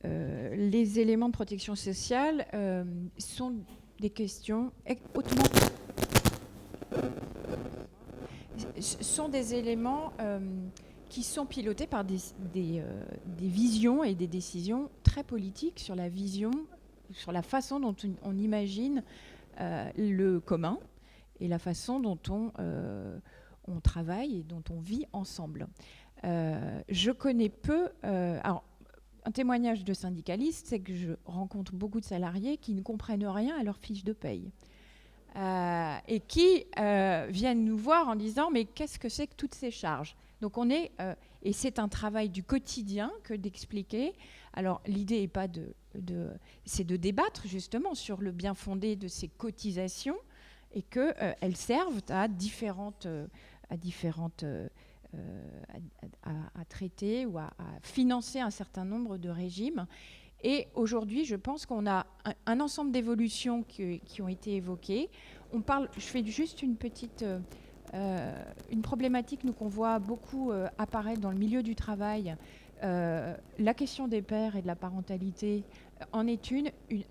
[SPEAKER 9] les éléments de protection sociale sont des questions hautement... sont des éléments qui sont pilotés par des visions et des décisions très politiques sur la vision, sur la façon dont on imagine le commun et la façon dont on travaille et dont on vit ensemble. Je connais peu... alors, un témoignage de syndicaliste, c'est que je rencontre beaucoup de salariés qui ne comprennent rien à leur fiche de paye. Et qui viennent nous voir en disant « mais qu'est-ce que c'est que toutes ces charges ?» Donc on est... et c'est un travail du quotidien que d'expliquer. Alors l'idée n'est pas c'est de débattre justement sur le bien fondé de ces cotisations et qu'elles servent à traiter ou à financer un certain nombre de régimes. Et aujourd'hui, je pense qu'on a un ensemble d'évolutions qui ont été évoquées. Je fais juste une petite... une problématique qu'on voit beaucoup apparaître dans le milieu du travail. La question des pères et de la parentalité en est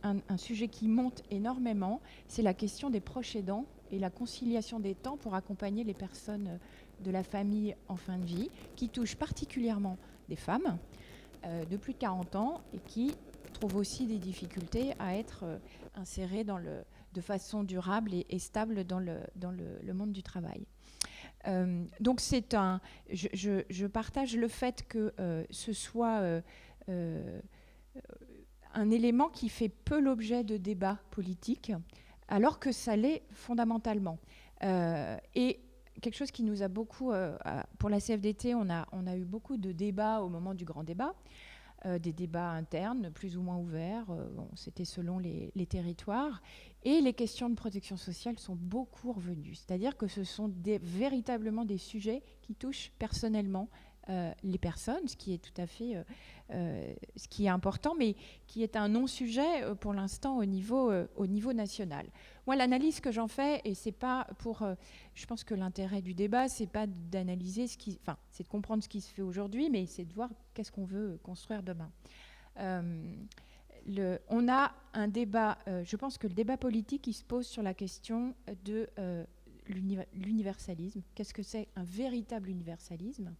[SPEAKER 9] un sujet qui monte énormément. C'est la question des proches aidants et la conciliation des temps pour accompagner les personnes de la famille en fin de vie, qui touche particulièrement des femmes de plus de 40 ans et qui trouvent aussi des difficultés à être insérées de façon durable et stable dans le monde du travail. Donc je partage le fait que ce soit un élément qui fait peu l'objet de débats politiques, alors que ça l'est fondamentalement. Et quelque chose qui nous a beaucoup... pour la CFDT, on a eu beaucoup de débats au moment du grand débat, des débats internes plus ou moins ouverts, c'était selon les territoires, et les questions de protection sociale sont beaucoup revenues. C'est-à-dire que ce sont véritablement des sujets qui touchent personnellement les personnes, ce qui est tout à fait ce qui est important, mais qui est un non-sujet pour l'instant au niveau national. Moi, l'analyse que j'en fais, et c'est pas pour... je pense que l'intérêt du débat, c'est pas d'analyser c'est de comprendre ce qui se fait aujourd'hui, mais c'est de voir qu'est-ce qu'on veut construire demain. On a un débat, je pense que le débat politique, il se pose sur la question de l'universalisme. Qu'est-ce que c'est un véritable universalisme?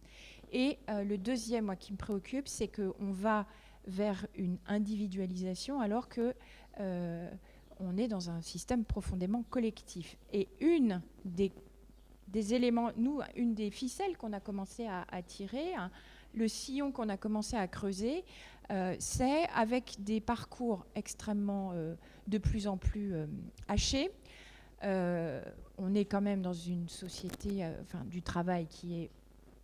[SPEAKER 9] Et le deuxième, moi, qui me préoccupe, c'est qu'on va vers une individualisation alors que on est dans un système profondément collectif. Et une des éléments, une des ficelles qu'on a commencé à tirer, le sillon qu'on a commencé à creuser, c'est avec des parcours extrêmement de plus en plus hachés. On est quand même dans une société du travail qui est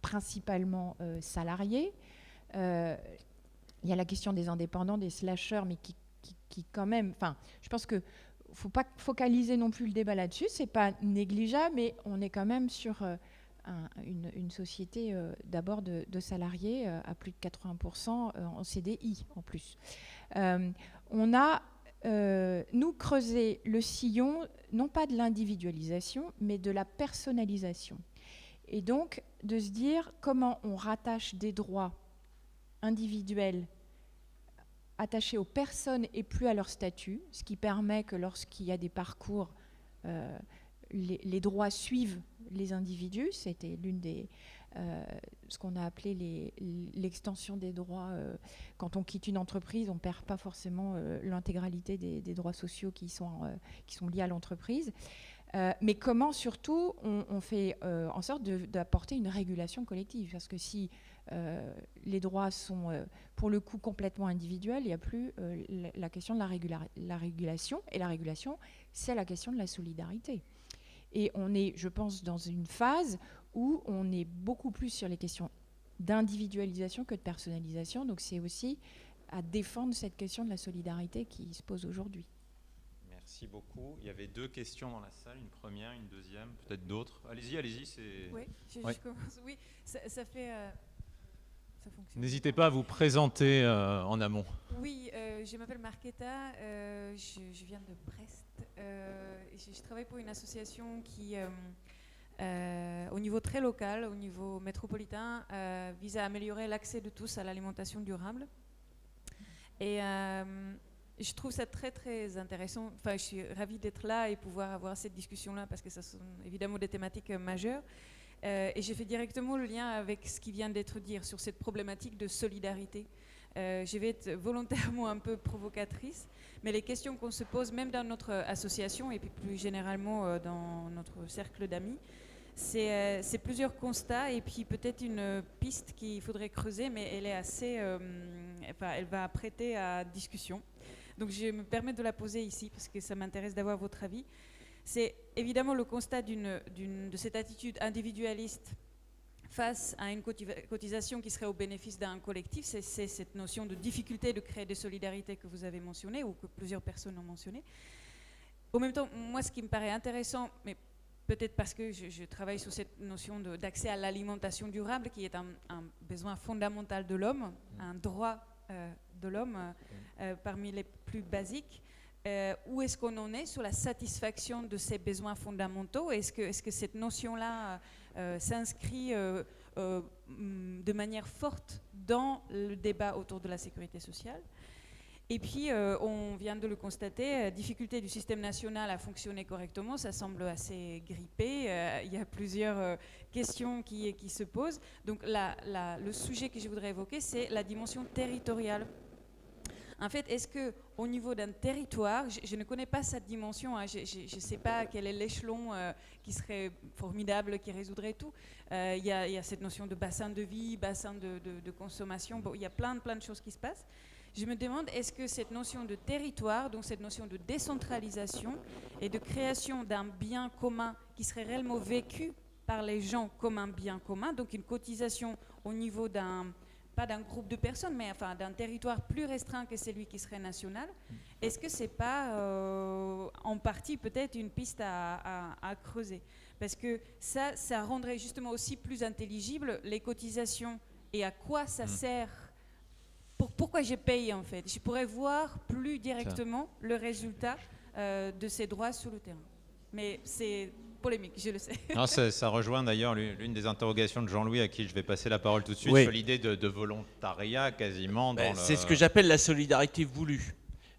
[SPEAKER 9] principalement salarié. Il y a la question des indépendants, des slasheurs, mais qui quand même... je pense qu'il ne faut pas focaliser non plus le débat là-dessus, c'est pas négligeable, mais on est quand même sur une société d'abord de salariés à plus de 80% en CDI en plus. On a, nous, creusé le sillon, non pas de l'individualisation, mais de la personnalisation. Et donc, de se dire comment on rattache des droits individuels attachés aux personnes et plus à leur statut, ce qui permet que lorsqu'il y a des parcours, les droits suivent les individus. C'était l'une des... ce qu'on a appelé l'extension des droits. Quand on quitte une entreprise, on ne perd pas forcément l'intégralité des droits sociaux qui sont liés à l'entreprise. Mais comment, surtout, on fait en sorte d'apporter une régulation collective. Parce que si les droits sont, pour le coup, complètement individuels, il n'y a plus la question de la régulation. Et la régulation, c'est la question de la solidarité. Et on est, je pense, dans une phase où on est beaucoup plus sur les questions d'individualisation que de personnalisation. Donc c'est aussi à défendre cette question de la solidarité qui se pose aujourd'hui.
[SPEAKER 1] Merci beaucoup. Il y avait 2 questions dans la salle, une première, une deuxième, peut-être d'autres. Allez-y, c'est...
[SPEAKER 12] Oui, je commence. Oui, ça fait... ça fonctionne.
[SPEAKER 1] N'hésitez pas à vous présenter en amont.
[SPEAKER 12] Oui, je m'appelle Marketa, je viens de Brest. Je travaille pour une association qui, au niveau très local, au niveau métropolitain, vise à améliorer l'accès de tous à l'alimentation durable. Et je trouve ça très très intéressant. Enfin, je suis ravie d'être là et pouvoir avoir cette discussion-là parce que ça sont évidemment des thématiques majeures. Et j'ai fait directement le lien avec ce qui vient d'être dit sur cette problématique de solidarité. Je vais être volontairement un peu provocatrice, mais les questions qu'on se pose, même dans notre association et puis plus généralement dans notre cercle d'amis, c'est plusieurs constats et puis peut-être une piste qu'il faudrait creuser, mais elle est assez, elle va prêter à discussion. Donc je me permets de la poser ici parce que ça m'intéresse d'avoir votre avis. C'est évidemment le constat de cette attitude individualiste face à une cotisation qui serait au bénéfice d'un collectif. C'est cette notion de difficulté de créer des solidarités que vous avez mentionnée ou que plusieurs personnes ont mentionné. Au même temps, moi, ce qui me paraît intéressant, mais peut-être parce que je travaille sur cette notion d'accès à l'alimentation durable, qui est un besoin fondamental de l'homme, un droit de l'homme parmi les plus basiques. Où est-ce qu'on en est sur la satisfaction de ces besoins fondamentaux? Est-ce que cette notion-là s'inscrit de manière forte dans le débat autour de la sécurité sociale? Et puis, on vient de le constater, difficulté du système national à fonctionner correctement, ça semble assez grippé. Il y a plusieurs questions qui se posent. Donc, le sujet que je voudrais évoquer, c'est la dimension territoriale. En fait, est-ce qu'au niveau d'un territoire, je ne connais pas cette dimension, hein, je ne sais pas quel est l'échelon qui serait formidable, qui résoudrait tout. Il y a cette notion de bassin de vie, bassin de consommation, bon, il y a plein de choses qui se passent. Je me demande, est-ce que cette notion de territoire, donc cette notion de décentralisation et de création d'un bien commun qui serait réellement vécu par les gens comme un bien commun, donc une cotisation au niveau pas d'un groupe de personnes, mais enfin d'un territoire plus restreint que celui qui serait national, est-ce que c'est pas en partie peut-être une piste à creuser? Parce que ça rendrait justement aussi plus intelligible les cotisations et à quoi ça sert. Pourquoi je paye en fait? Je pourrais voir plus directement le résultat de ces droits sur le terrain. Mais c'est polémique, je le sais.
[SPEAKER 1] Non, ça rejoint d'ailleurs l'une des interrogations de Jean-Louis à qui je vais passer la parole tout de suite,
[SPEAKER 2] oui,
[SPEAKER 1] sur l'idée de volontariat quasiment.
[SPEAKER 2] C'est ce que j'appelle la solidarité voulue.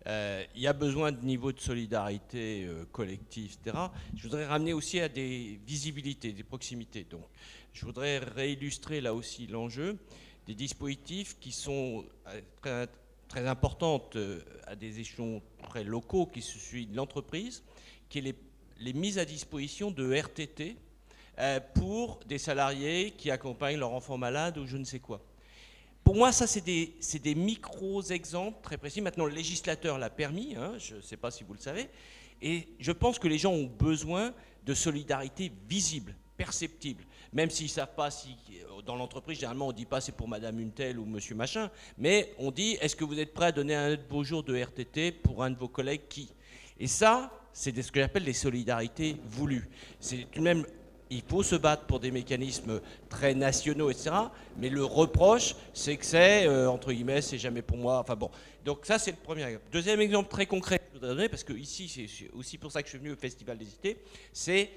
[SPEAKER 2] Il y a besoin de niveaux de solidarité collective, etc. Je voudrais ramener aussi à des visibilités, des proximités. Donc, je voudrais réillustrer là aussi l'enjeu des dispositifs qui sont très, très importantes à des échelons très locaux, qui se suivent de l'entreprise, qui est les mises à disposition de RTT pour des salariés qui accompagnent leur enfant malade ou je ne sais quoi. Pour moi, ça, c'est des micro-exemples très précis. Maintenant, le législateur l'a permis, hein, je ne sais pas si vous le savez, et je pense que les gens ont besoin de solidarité visible, perceptible, même s'ils ne savent pas si, dans l'entreprise, généralement, on ne dit pas c'est pour madame une telle ou monsieur machin, mais on dit, est-ce que vous êtes prêt à donner un de vos jours de RTT pour un de vos collègues qui? Et ça, c'est ce que j'appelle les solidarités voulues. C'est tout de même, il faut se battre pour des mécanismes très nationaux, etc. Mais le reproche, c'est que c'est, entre guillemets, c'est jamais pour moi. Enfin bon, donc ça, c'est le premier exemple. Deuxième exemple très concret que je voudrais donner, parce que ici, c'est aussi pour ça que je suis venu au Festival des Cités, c'est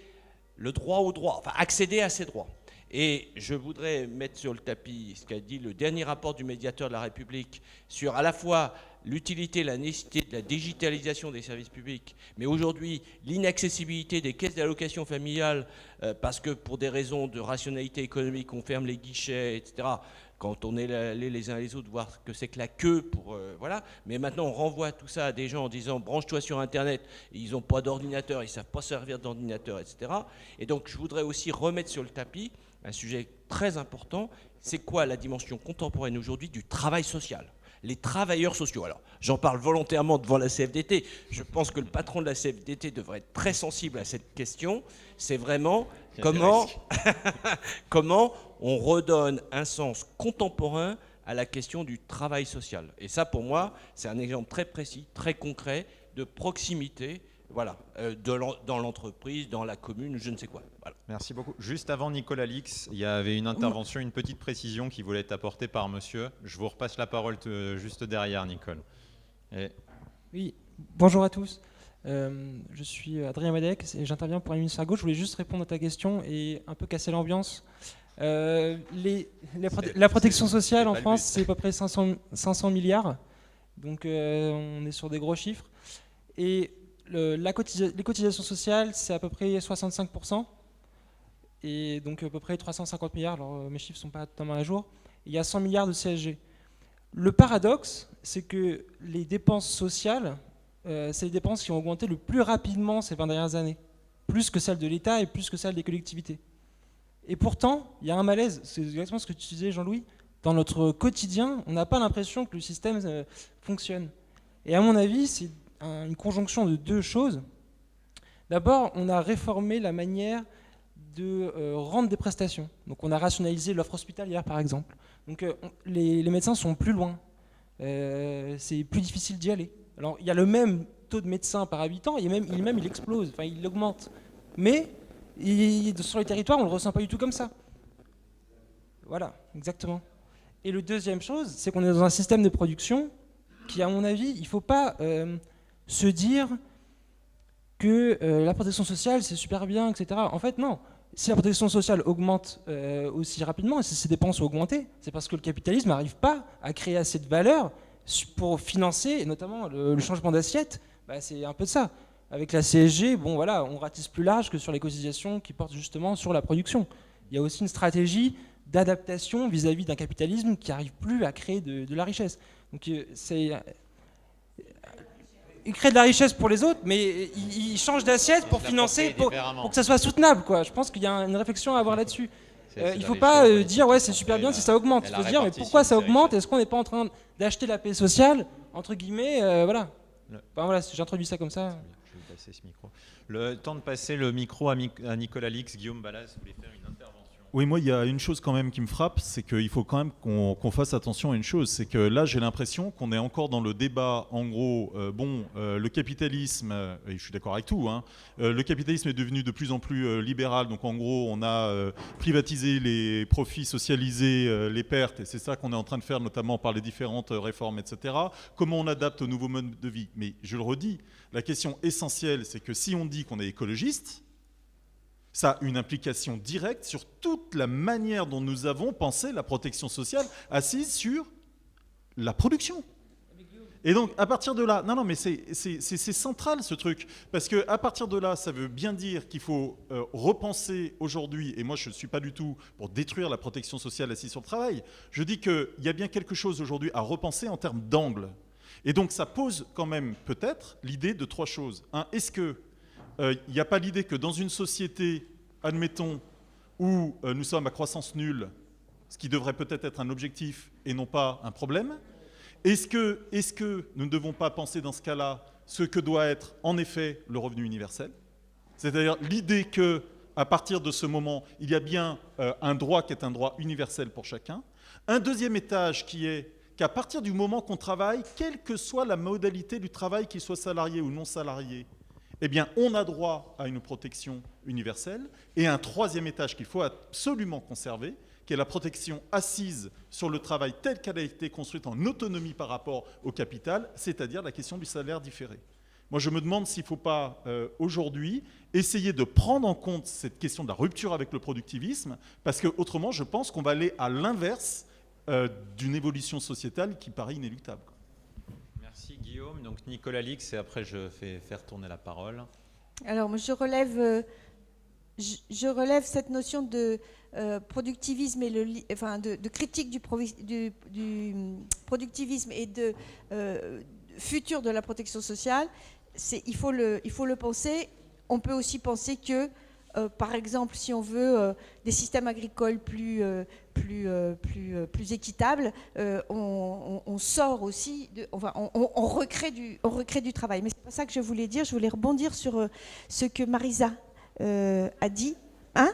[SPEAKER 2] le droit au droit, enfin accéder à ces droits. Et je voudrais mettre sur le tapis ce qu'a dit le dernier rapport du médiateur de la République sur à la fois l'utilité, la nécessité de la digitalisation des services publics, mais aujourd'hui l'inaccessibilité des caisses d'allocation familiale parce que pour des raisons de rationalité économique, on ferme les guichets, etc. Quand on est allés les uns les autres voir ce que c'est que la queue pour voilà, mais maintenant on renvoie tout ça à des gens en disant branche-toi sur Internet, ils n'ont pas d'ordinateur, ils ne savent pas servir d'ordinateur, etc. Et donc je voudrais aussi remettre sur le tapis un sujet très important, c'est quoi la dimension contemporaine aujourd'hui du travail social? les travailleurs sociaux. Alors, j'en parle volontairement devant la CFDT. Je pense que le patron de la CFDT devrait être très sensible à cette question. C'est vraiment comment on redonne un sens contemporain à la question du travail social. Et ça, pour moi, c'est un exemple très précis, très concret, de proximité, voilà, dans l'entreprise, dans la commune, je ne sais quoi. Voilà.
[SPEAKER 1] Merci beaucoup. Juste avant Nicolas Lix, il y avait une intervention, une petite précision qui voulait être apportée par monsieur. Je vous repasse la parole juste derrière, Nicole.
[SPEAKER 13] Oui, bonjour à tous. Je suis Adrien Madec et j'interviens pour Émile Sargot. Je voulais juste répondre à ta question et un peu casser l'ambiance. La protection sociale en France, c'est à peu près 500 milliards. Donc on est sur des gros chiffres. Et les cotisations sociales, c'est à peu près 65%. Et donc à peu près 350 milliards. Alors mes chiffres ne sont pas totalement à jour. Il y a 100 milliards de CSG. Le paradoxe, c'est que les dépenses sociales, c'est les dépenses qui ont augmenté le plus rapidement ces 20 dernières années. Plus que celles de l'État et plus que celles des collectivités. Et pourtant, il y a un malaise. C'est exactement ce que tu disais, Jean-Louis. Dans notre quotidien, on n'a pas l'impression que le système fonctionne. Et à mon avis, c'est une conjonction de deux choses. D'abord, on a réformé la manière de rendre des prestations. Donc on a rationalisé l'offre hospitalière, par exemple. Donc les médecins sont plus loin. C'est plus difficile d'y aller. Alors il y a le même taux de médecins par habitant, et il explose, enfin il augmente. Mais sur les territoires, on ne le ressent pas du tout comme ça. Voilà, exactement. Et le deuxième chose, c'est qu'on est dans un système de production qui, à mon avis, il ne faut pas se dire que la protection sociale, c'est super bien, etc. En fait, non. Si la protection sociale augmente aussi rapidement, et si ces dépenses ont augmenté, c'est parce que le capitalisme n'arrive pas à créer assez de valeur pour financer, et notamment le changement d'assiette. Bah, c'est un peu de ça. Avec la CSG, bon, voilà, on ratisse plus large que sur les cotisations qui portent justement sur la production. Il y a aussi une stratégie d'adaptation vis-à-vis d'un capitalisme qui n'arrive plus à créer de la richesse. Donc il crée de la richesse pour les autres, mais il change d'assiette pour financer, pour que ça soit soutenable, quoi. Je pense qu'il y a une réflexion à avoir là-dessus. Il ne faut pas dire ouais c'est super bien si ça augmente. Il faut se dire mais pourquoi ça augmente? Est-ce qu'on n'est pas en train d'acheter la paix sociale entre guillemets voilà. Enfin, voilà, j'introduis ça comme ça.
[SPEAKER 1] Je vais passer ce micro. Le temps de passer le micro à Nicolas Lix. Guillaume Ballas voulait faire une intervention.
[SPEAKER 7] Oui, moi, il y a une chose quand même qui me frappe, c'est qu'il faut quand même qu'on fasse attention à une chose, c'est que là, j'ai l'impression qu'on est encore dans le débat, en gros, le capitalisme, et je suis d'accord avec tout, hein, le capitalisme est devenu de plus en plus libéral, donc en gros, on a privatisé les profits, socialisé les pertes, et c'est ça qu'on est en train de faire, notamment par les différentes réformes, etc. Comment on adapte au nouveau mode de vie? Mais je le redis, la question essentielle, c'est que si on dit qu'on est écologiste, ça a une implication directe sur toute la manière dont nous avons pensé la protection sociale assise sur la production. Et donc, à partir de là, non, mais c'est central ce truc, parce qu'à partir de là, ça veut bien dire qu'il faut repenser aujourd'hui, et moi je ne suis pas du tout pour détruire la protection sociale assise sur le travail, je dis qu'il y a bien quelque chose aujourd'hui à repenser en termes d'angle. Et donc ça pose quand même peut-être l'idée de trois choses. Un, est-ce que il n'y a pas l'idée que dans une société, admettons, où nous sommes à croissance nulle, ce qui devrait peut-être être un objectif et non pas un problème, est-ce que nous ne devons pas penser dans ce cas-là ce que doit être en effet le revenu universel? C'est-à-dire l'idée qu'à partir de ce moment, il y a bien un droit qui est un droit universel pour chacun. Un deuxième étage qui est qu'à partir du moment qu'on travaille, quelle que soit la modalité du travail, qu'il soit salarié ou non salarié, eh bien, on a droit à une protection universelle. Et un troisième étage qu'il faut absolument conserver, qui est la protection assise sur le travail tel qu'elle a été construite en autonomie par rapport au capital, c'est-à-dire la question du salaire différé. Moi, je me demande s'il ne faut pas, aujourd'hui, essayer de prendre en compte cette question de la rupture avec le productivisme, parce qu'autrement, je pense qu'on va aller à l'inverse d'une évolution sociétale qui paraît inéluctable.
[SPEAKER 1] Merci Guillaume. Donc Nicolas Lix, et après je fais faire tourner la parole.
[SPEAKER 5] Alors moi je relève cette notion de productivisme et de critique du productivisme et de futur de la protection sociale. Il faut le penser. On peut aussi penser que par exemple, si on veut des systèmes agricoles plus équitables, on sort aussi, on recrée du travail. Mais c'est pas ça que je voulais dire. Je voulais rebondir sur ce que Marisa a dit. Hein?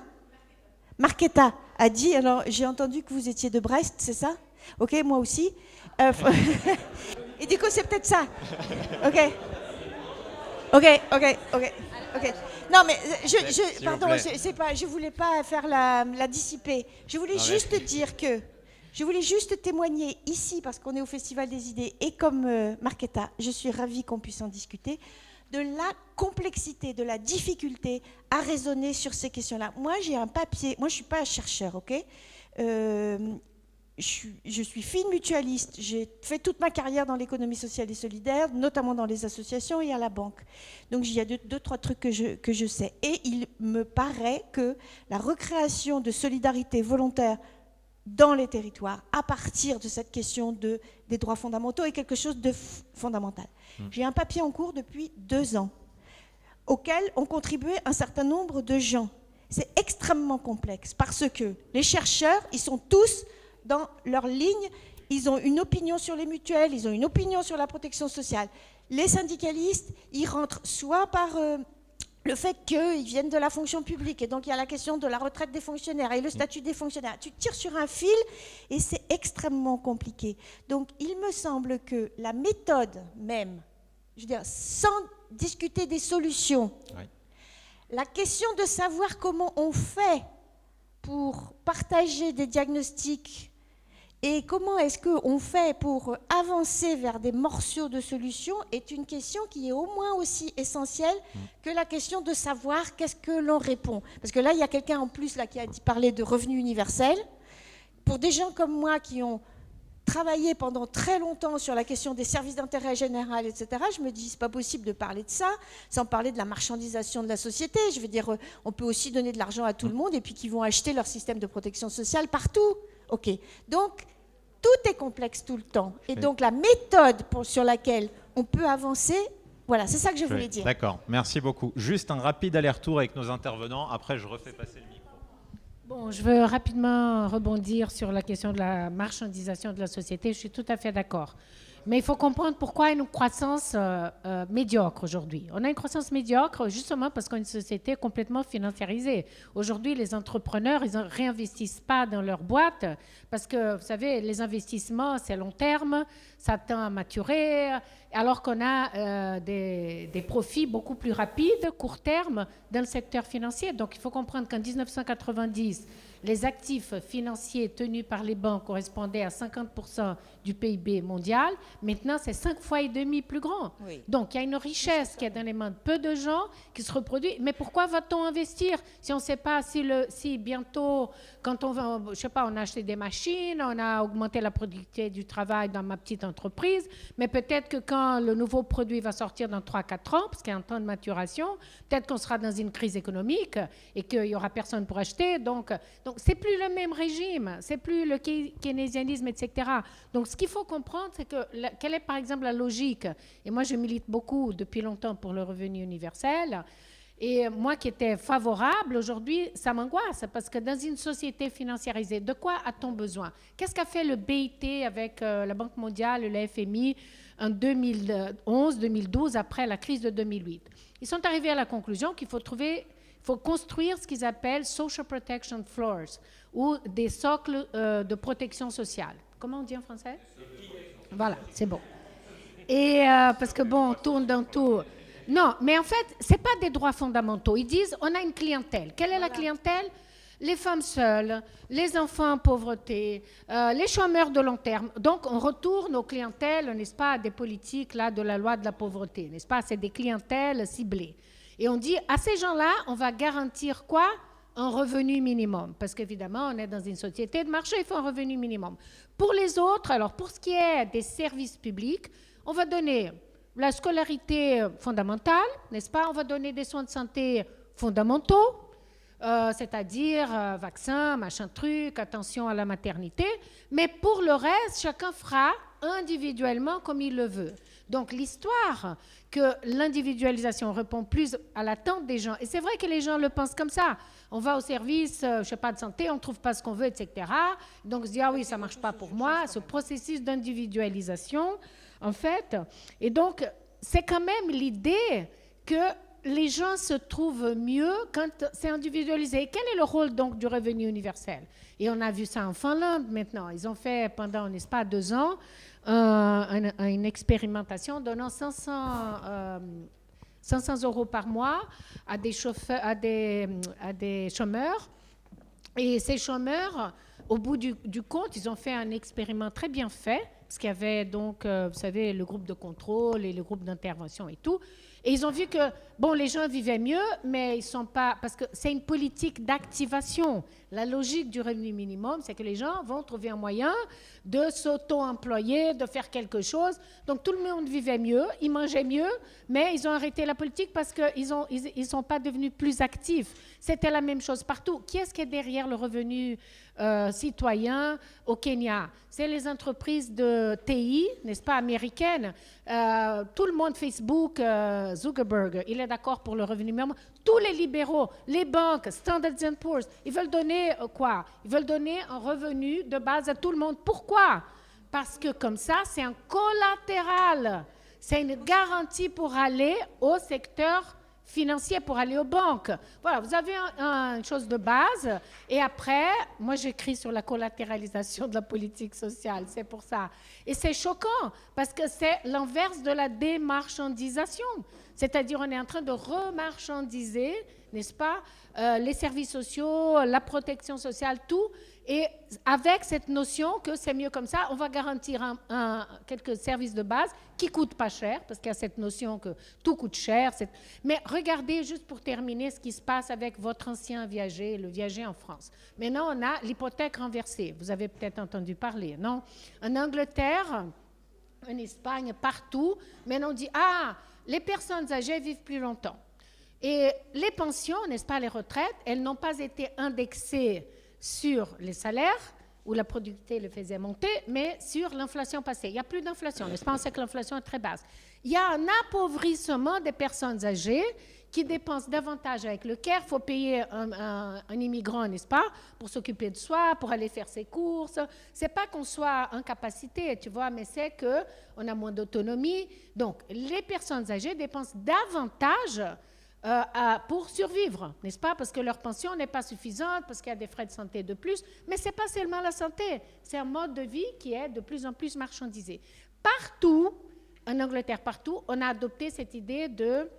[SPEAKER 5] Marketa a dit. Alors, j'ai entendu que vous étiez de Brest, c'est ça? Ok, moi aussi. Et du coup, c'est peut-être ça. Ok. Non, mais je voulais pas faire la dissiper. Je voulais juste dire que je voulais juste témoigner ici, parce qu'on est au Festival des idées, et comme Marketa, je suis ravie qu'on puisse en discuter, de la complexité, de la difficulté à raisonner sur ces questions-là. Moi, j'ai un papier. Moi, je suis pas chercheur, ok. Je suis fine mutualiste, j'ai fait toute ma carrière dans l'économie sociale et solidaire, notamment dans les associations et à la banque. Donc il y a deux, trois trucs que je sais. Et il me paraît que la recréation de solidarité volontaire dans les territoires, à partir de cette question des droits fondamentaux, est quelque chose de fondamental. J'ai un papier en cours depuis 2 ans, auquel ont contribué un certain nombre de gens. C'est extrêmement complexe, parce que les chercheurs, ils sont tous dans leur ligne, ils ont une opinion sur les mutuelles, ils ont une opinion sur la protection sociale. Les syndicalistes, ils rentrent soit par le fait qu'ils viennent de la fonction publique, et donc il y a la question de la retraite des fonctionnaires et le statut des fonctionnaires. Tu tires sur un fil et c'est extrêmement compliqué. Donc il me semble que la méthode même, je veux dire, sans discuter des solutions, la question de savoir comment on fait pour partager des diagnostics et comment est-ce qu'on fait pour avancer vers des morceaux de solutions est une question qui est au moins aussi essentielle que la question de savoir qu'est-ce que l'on répond. Parce que là, il y a quelqu'un en plus là, qui a parlé de revenu universel. Pour des gens comme moi qui ont travaillé pendant très longtemps sur la question des services d'intérêt général, etc., je me dis, c'est pas possible de parler de ça sans parler de la marchandisation de la société. Je veux dire, on peut aussi donner de l'argent à tout le monde et puis qu'ils vont acheter leur système de protection sociale partout. Ok. Donc, tout est complexe tout le temps. Et donc, la méthode sur laquelle on peut avancer, voilà, c'est ça que je voulais dire.
[SPEAKER 1] D'accord, merci beaucoup. Juste un rapide aller-retour avec nos intervenants. Après, je refais passer le micro.
[SPEAKER 11] Bon, je veux rapidement rebondir sur la question de la marchandisation de la société. Je suis tout à fait d'accord. Mais il faut comprendre pourquoi une croissance médiocre aujourd'hui. On a une croissance médiocre justement parce qu'on a une société complètement financiarisée. Aujourd'hui, les entrepreneurs, ils ne réinvestissent pas dans leur boîte parce que, vous savez, les investissements, c'est long terme, ça tend à maturer, alors qu'on a des profits beaucoup plus rapides, court terme, dans le secteur financier. Donc, il faut comprendre qu'en 1990, les actifs financiers tenus par les banques correspondaient à 50% du PIB mondial. Maintenant, c'est 5,5 fois plus grand. Oui. Donc, il y a une richesse qui est dans les mains de peu de gens qui se reproduit. Mais pourquoi va-t-on investir si on ne sait pas si bientôt, quand on va, je sais pas, on a acheté des machines, on a augmenté la productivité du travail dans ma petite entreprise, mais peut-être que quand le nouveau produit va sortir dans 3-4 ans, parce qu'il y a un temps de maturation, peut-être qu'on sera dans une crise économique et qu'il n'y aura personne pour acheter. Donc c'est plus le même régime, c'est plus le keynésianisme, etc. Donc, ce qu'il faut comprendre, c'est quelle est, par exemple, la logique. Et moi, je milite beaucoup depuis longtemps pour le revenu universel. Et moi qui étais favorable, aujourd'hui, ça m'angoisse parce que dans une société financiarisée, de quoi a-t-on besoin? Qu'est-ce qu'a fait le BIT avec la Banque mondiale, le FMI en 2011-2012, après la crise de 2008? Ils sont arrivés à la conclusion qu'il faut construire ce qu'ils appellent social protection floors, ou des socles de protection sociale. Comment on dit en français? Voilà, c'est bon. Et parce que bon, on tourne dans tout. Non, mais en fait, ce n'est pas des droits fondamentaux. Ils disent, on a une clientèle. Quelle est la clientèle? Les femmes seules, les enfants en pauvreté, les chômeurs de long terme. Donc, on retourne aux clientèles, n'est-ce pas, des politiques là, de la loi de la pauvreté, n'est-ce pas? C'est des clientèles ciblées. Et on dit, à ces gens-là, on va garantir quoi? Un revenu minimum. Parce qu'évidemment, on est dans une société de marché, il faut un revenu minimum. Pour les autres, alors pour ce qui est des services publics, on va donner la scolarité fondamentale, n'est-ce pas? On va donner des soins de santé fondamentaux, c'est-à-dire vaccins, machin truc, attention à la maternité. Mais pour le reste, chacun fera individuellement comme il le veut. Donc l'histoire que l'individualisation répond plus à l'attente des gens, et c'est vrai que les gens le pensent comme ça. On va au service, je ne sais pas, de santé, on ne trouve pas ce qu'on veut, etc. Donc on se dit, ah oui, ça ne marche pas pour moi, ce processus d'individualisation, en fait. Et donc, c'est quand même l'idée que les gens se trouvent mieux quand c'est individualisé. Et quel est le rôle donc du revenu universel? Et on a vu ça en Finlande maintenant. Ils ont fait pendant, n'est-ce pas, 2 ans, une expérimentation donnant 500 € par mois à des chômeurs. Et ces chômeurs, au bout du compte, ils ont fait un expériment très bien fait, parce qu'il y avait donc, vous savez, le groupe de contrôle et le groupe d'intervention et tout. Et ils ont vu que, bon, les gens vivaient mieux, mais ils ne sont pas... Parce que c'est une politique d'activation. La logique du revenu minimum, c'est que les gens vont trouver un moyen de s'auto-employer, de faire quelque chose. Donc, tout le monde vivait mieux, ils mangeaient mieux, mais ils ont arrêté la politique parce qu'ils ne sont pas devenus plus actifs. C'était la même chose partout. Qui est-ce qui est derrière le revenu citoyen au Kenya? C'est les entreprises de TI, n'est-ce pas, américaines. Tout le monde, Facebook, Zuckerberg, il est d'accord pour le revenu minimum. Tous les libéraux, les banques, Standard & Poor's, ils veulent donner quoi? Ils veulent donner un revenu de base à tout le monde. Pourquoi? Parce que comme ça, c'est un collatéral. C'est une garantie pour aller au secteur financier, pour aller aux banques. Voilà, vous avez une chose de base. Et après, moi, j'écris sur la collatéralisation de la politique sociale. C'est pour ça. Et c'est choquant, parce que c'est l'inverse de la démarchandisation. C'est-à-dire, on est en train de remarchandiser, n'est-ce pas, les services sociaux, la protection sociale, tout. Et avec cette notion que c'est mieux comme ça, on va garantir quelques services de base qui ne coûtent pas cher, parce qu'il y a cette notion que tout coûte cher. Mais regardez, juste pour terminer, ce qui se passe avec votre ancien viager, le viager en France. Maintenant, on a l'hypothèque renversée. Vous avez peut-être entendu parler, non? En Angleterre, en Espagne, partout, maintenant on dit, ah, les personnes âgées vivent plus longtemps. Et les pensions, n'est-ce pas, les retraites, elles n'ont pas été indexées sur les salaires, où la productivité le faisait monter, mais sur l'inflation passée. Il n'y a plus d'inflation, n'est-ce pas? On sait que l'inflation est très basse. Il y a un appauvrissement des personnes âgées qui dépensent davantage avec le CARE. Il faut payer un immigrant, n'est-ce pas, pour s'occuper de soi, pour aller faire ses courses. Ce n'est pas qu'on soit en capacité, tu vois, mais c'est qu'on a moins d'autonomie. Donc, les personnes âgées dépensent davantage pour survivre, n'est-ce pas? Parce que leur pension n'est pas suffisante, parce qu'il y a des frais de santé de plus. Mais ce n'est pas seulement la santé, c'est un mode de vie qui est de plus en plus marchandisé. Partout, en Angleterre, partout, on a adopté cette idée de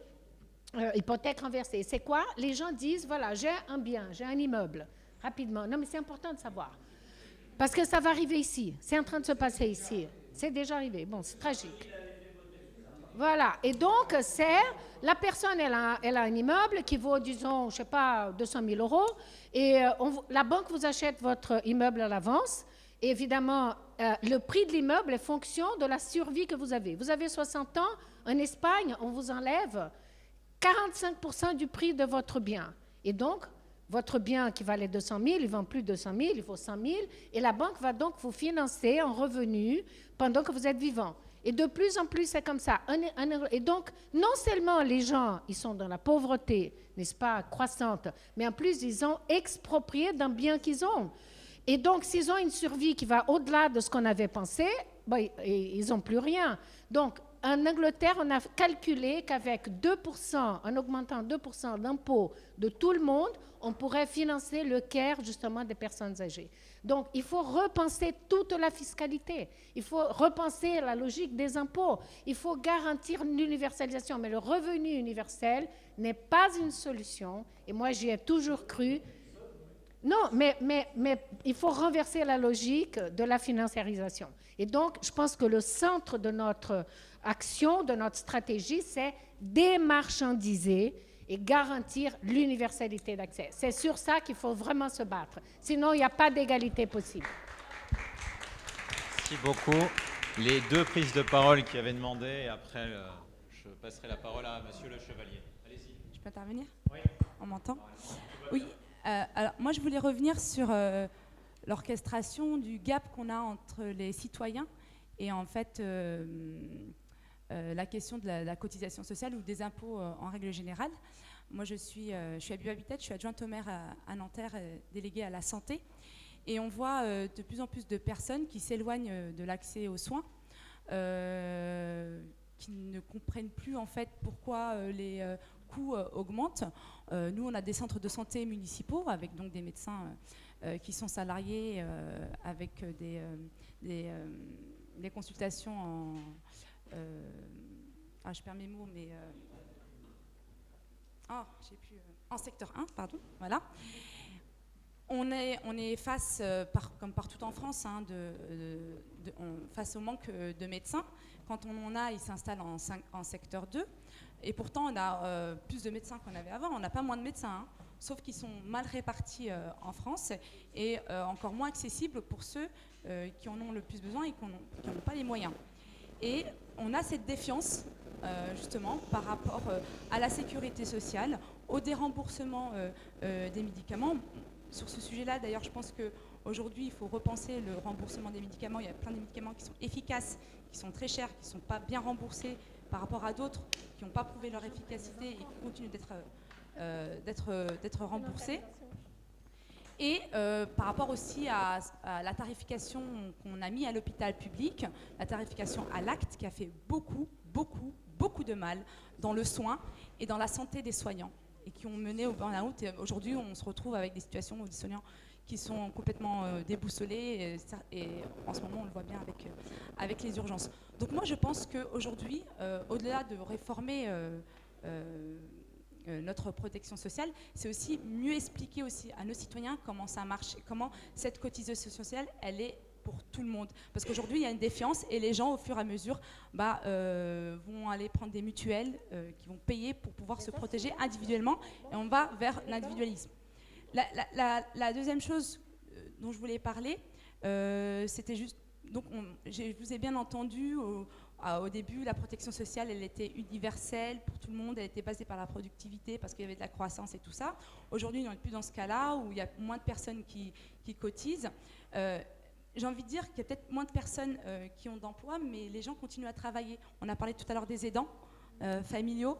[SPEAKER 11] hypothèque renversée. C'est quoi? Les gens disent, voilà, j'ai un bien, j'ai un immeuble, rapidement. Non, mais c'est important de savoir. Parce que ça va arriver ici. C'est en train de se passer ici. C'est déjà arrivé. Bon, c'est tragique. Voilà. Et donc, la personne, elle a un immeuble qui vaut, disons, je ne sais pas, 200 000 €. Et la banque vous achète votre immeuble à l'avance. Et évidemment, le prix de l'immeuble est fonction de la survie que vous avez. Vous avez 60 ans. En Espagne, on vous enlève 45% du prix de votre bien. Et donc, votre bien qui valait 200 000, il ne vend plus 200 000, il faut 100 000. Et la banque va donc vous financer en revenus pendant que vous êtes vivant. Et de plus en plus, c'est comme ça. Et donc, non seulement les gens, ils sont dans la pauvreté, n'est-ce pas, croissante, mais en plus, ils ont exproprié d'un bien qu'ils ont. Et donc, s'ils ont une survie qui va au-delà de ce qu'on avait pensé, ben, ils n'ont plus rien. Donc, en Angleterre, on a calculé qu'avec 2%, en augmentant 2% d'impôts de tout le monde, on pourrait financer le CARE, justement, des personnes âgées. Donc, il faut repenser toute la fiscalité. Il faut repenser la logique des impôts. Il faut garantir l'universalisation. Mais le revenu universel n'est pas une solution. Et moi, j'y ai toujours cru. Non, mais il faut renverser la logique de la financiarisation. Et donc, je pense que le centre de notre action, de notre stratégie, c'est démarchandiser et garantir l'universalité d'accès. C'est sur ça qu'il faut vraiment se battre. Sinon, il n'y a pas d'égalité possible.
[SPEAKER 1] Merci beaucoup. Les deux prises de parole qui avaient demandé, et après, je passerai la parole à Monsieur le Chevalier. Allez-y.
[SPEAKER 14] Je peux intervenir?
[SPEAKER 1] Oui.
[SPEAKER 14] On m'entend? Oui. Alors, moi, je voulais revenir sur l'orchestration du gap qu'on a entre les citoyens et, en fait, la question de la cotisation sociale ou des impôts en règle générale. Moi, je suis à Biohabitat, je suis adjointe au maire à Nanterre, déléguée à la santé. Et on voit de plus en plus de personnes qui s'éloignent de l'accès aux soins, qui ne comprennent plus en fait pourquoi les coûts augmentent. Nous, on a des centres de santé municipaux avec donc des médecins qui sont salariés avec des consultations en... je perds mes mots, mais... en secteur 1, pardon, voilà. On est face, comme partout en France, hein, face au manque de médecins. Quand on en a, ils s'installent en secteur 2. Et pourtant, on a plus de médecins qu'on avait avant. On n'a pas moins de médecins, hein, sauf qu'ils sont mal répartis en France et encore moins accessibles pour ceux qui en ont le plus besoin et qui n'en ont pas les moyens. Et on a cette défiance, justement, par rapport à la sécurité sociale, au déremboursement des médicaments. Sur ce sujet-là, d'ailleurs, je pense qu'aujourd'hui, il faut repenser le remboursement des médicaments. Il y a plein de médicaments qui sont efficaces, qui sont très chers, qui ne sont pas bien remboursés par rapport à d'autres qui n'ont pas prouvé leur efficacité et qui continuent d'être remboursés. Et par rapport aussi à la tarification qu'on a mis à l'hôpital public, la tarification à l'acte qui a fait beaucoup de mal dans le soin et dans la santé des soignants et qui ont mené au burn-out. Et aujourd'hui, on se retrouve avec des situations où des soignants qui sont complètement déboussolés et en ce moment, on le voit bien avec les urgences. Donc moi, je pense qu'aujourd'hui, au-delà de réformer notre protection sociale, c'est aussi mieux expliquer aussi à nos citoyens comment ça marche, comment cette cotisation sociale, elle est pour tout le monde. Parce qu'aujourd'hui, il y a une défiance et les gens, au fur et à mesure, vont aller prendre des mutuelles qui vont payer pour pouvoir se protéger individuellement et on va vers l'individualisme. La deuxième chose dont je voulais parler, c'était juste... Donc, je vous ai bien entendu... Au début, la protection sociale, elle était universelle pour tout le monde, elle était basée par la productivité parce qu'il y avait de la croissance et tout ça. Aujourd'hui, on n'est plus dans ce cas-là où il y a moins de personnes qui cotisent. J'ai envie de dire qu'il y a peut-être moins de personnes qui ont d'emploi, mais les gens continuent à travailler. On a parlé tout à l'heure des aidants familiaux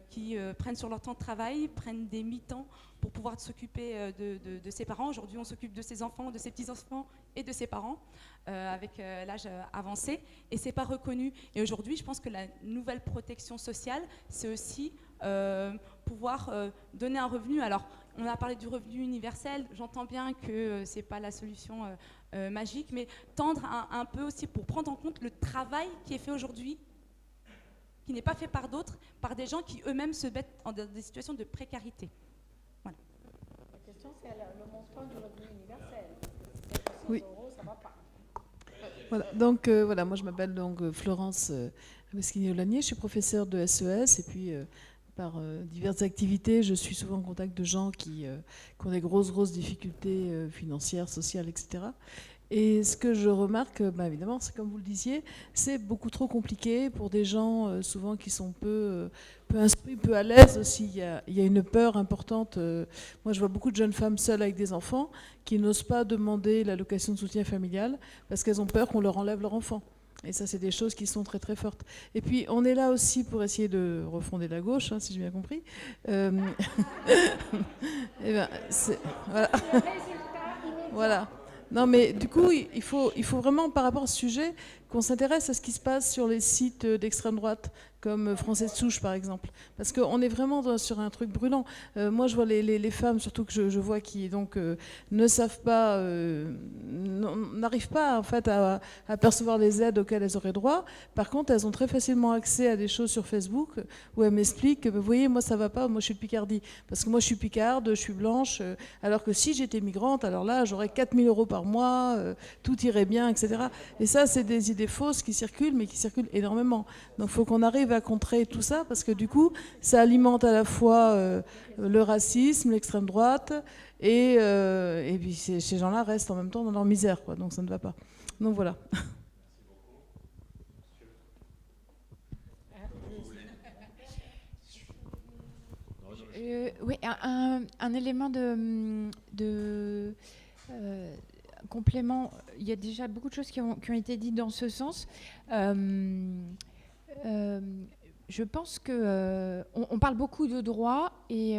[SPEAKER 14] qui prennent sur leur temps de travail, prennent des mi-temps pour pouvoir s'occuper de ses parents. Aujourd'hui, on s'occupe de ses enfants, de ses petits-enfants et de ses parents avec l'âge avancé et c'est pas reconnu. Et aujourd'hui, je pense que la nouvelle protection sociale, c'est aussi pouvoir donner un revenu. Alors, on a parlé du revenu universel, j'entends bien que c'est pas la solution magique, mais tendre un peu aussi pour prendre en compte le travail qui est fait aujourd'hui, qui n'est pas fait par d'autres, par des gens qui eux-mêmes se mettent dans des situations de précarité. Voilà.
[SPEAKER 11] La question, c'est le montant du revenu universel.
[SPEAKER 15] Oui.
[SPEAKER 11] Euros, ça va pas.
[SPEAKER 15] Voilà, donc voilà, moi je m'appelle donc Florence Meschini-Olanier, je suis professeure de SES et puis par diverses activités, je suis souvent en contact de gens qui ont des grosses difficultés financières, sociales, etc. Et ce que je remarque, évidemment, c'est comme vous le disiez, c'est beaucoup trop compliqué pour des gens souvent qui sont peu instruits, peu à l'aise aussi. Il y a une peur importante. Moi, je vois beaucoup de jeunes femmes seules avec des enfants qui n'osent pas demander l'allocation de soutien familial parce qu'elles ont peur qu'on leur enlève leur enfant. Et ça, c'est des choses qui sont très fortes. Et puis, on est là aussi pour essayer de refonder la gauche, hein, si j'ai bien compris. Voilà. Voilà. Non, mais du coup, il faut vraiment, par rapport à ce sujet, qu'on s'intéresse à ce qui se passe sur les sites d'extrême droite, comme Français de souche, par exemple. Parce qu'on est vraiment sur un truc brûlant. Moi, je vois les femmes, surtout que je vois qui donc ne savent pas, n'arrivent pas en fait à percevoir les aides auxquelles elles auraient droit. Par contre, elles ont très facilement accès à des choses sur Facebook où elles m'expliquent, vous voyez, moi ça va pas, moi je suis de Picardie. Parce que moi je suis picarde, je suis blanche, alors que si j'étais migrante, alors là j'aurais 4 000 € par mois, tout irait bien, etc. Et ça, c'est des idées fausses qui circulent, mais qui circulent énormément. Donc il faut qu'on arrive à contrer tout ça, parce que du coup, ça alimente à la fois le racisme, l'extrême droite, et puis ces gens-là restent en même temps dans leur misère, quoi, donc ça ne va pas. Donc voilà.
[SPEAKER 9] Oui, un élément de complément. Il y a déjà beaucoup de choses qui ont été dites dans ce sens. Je pense que on parle beaucoup de droits et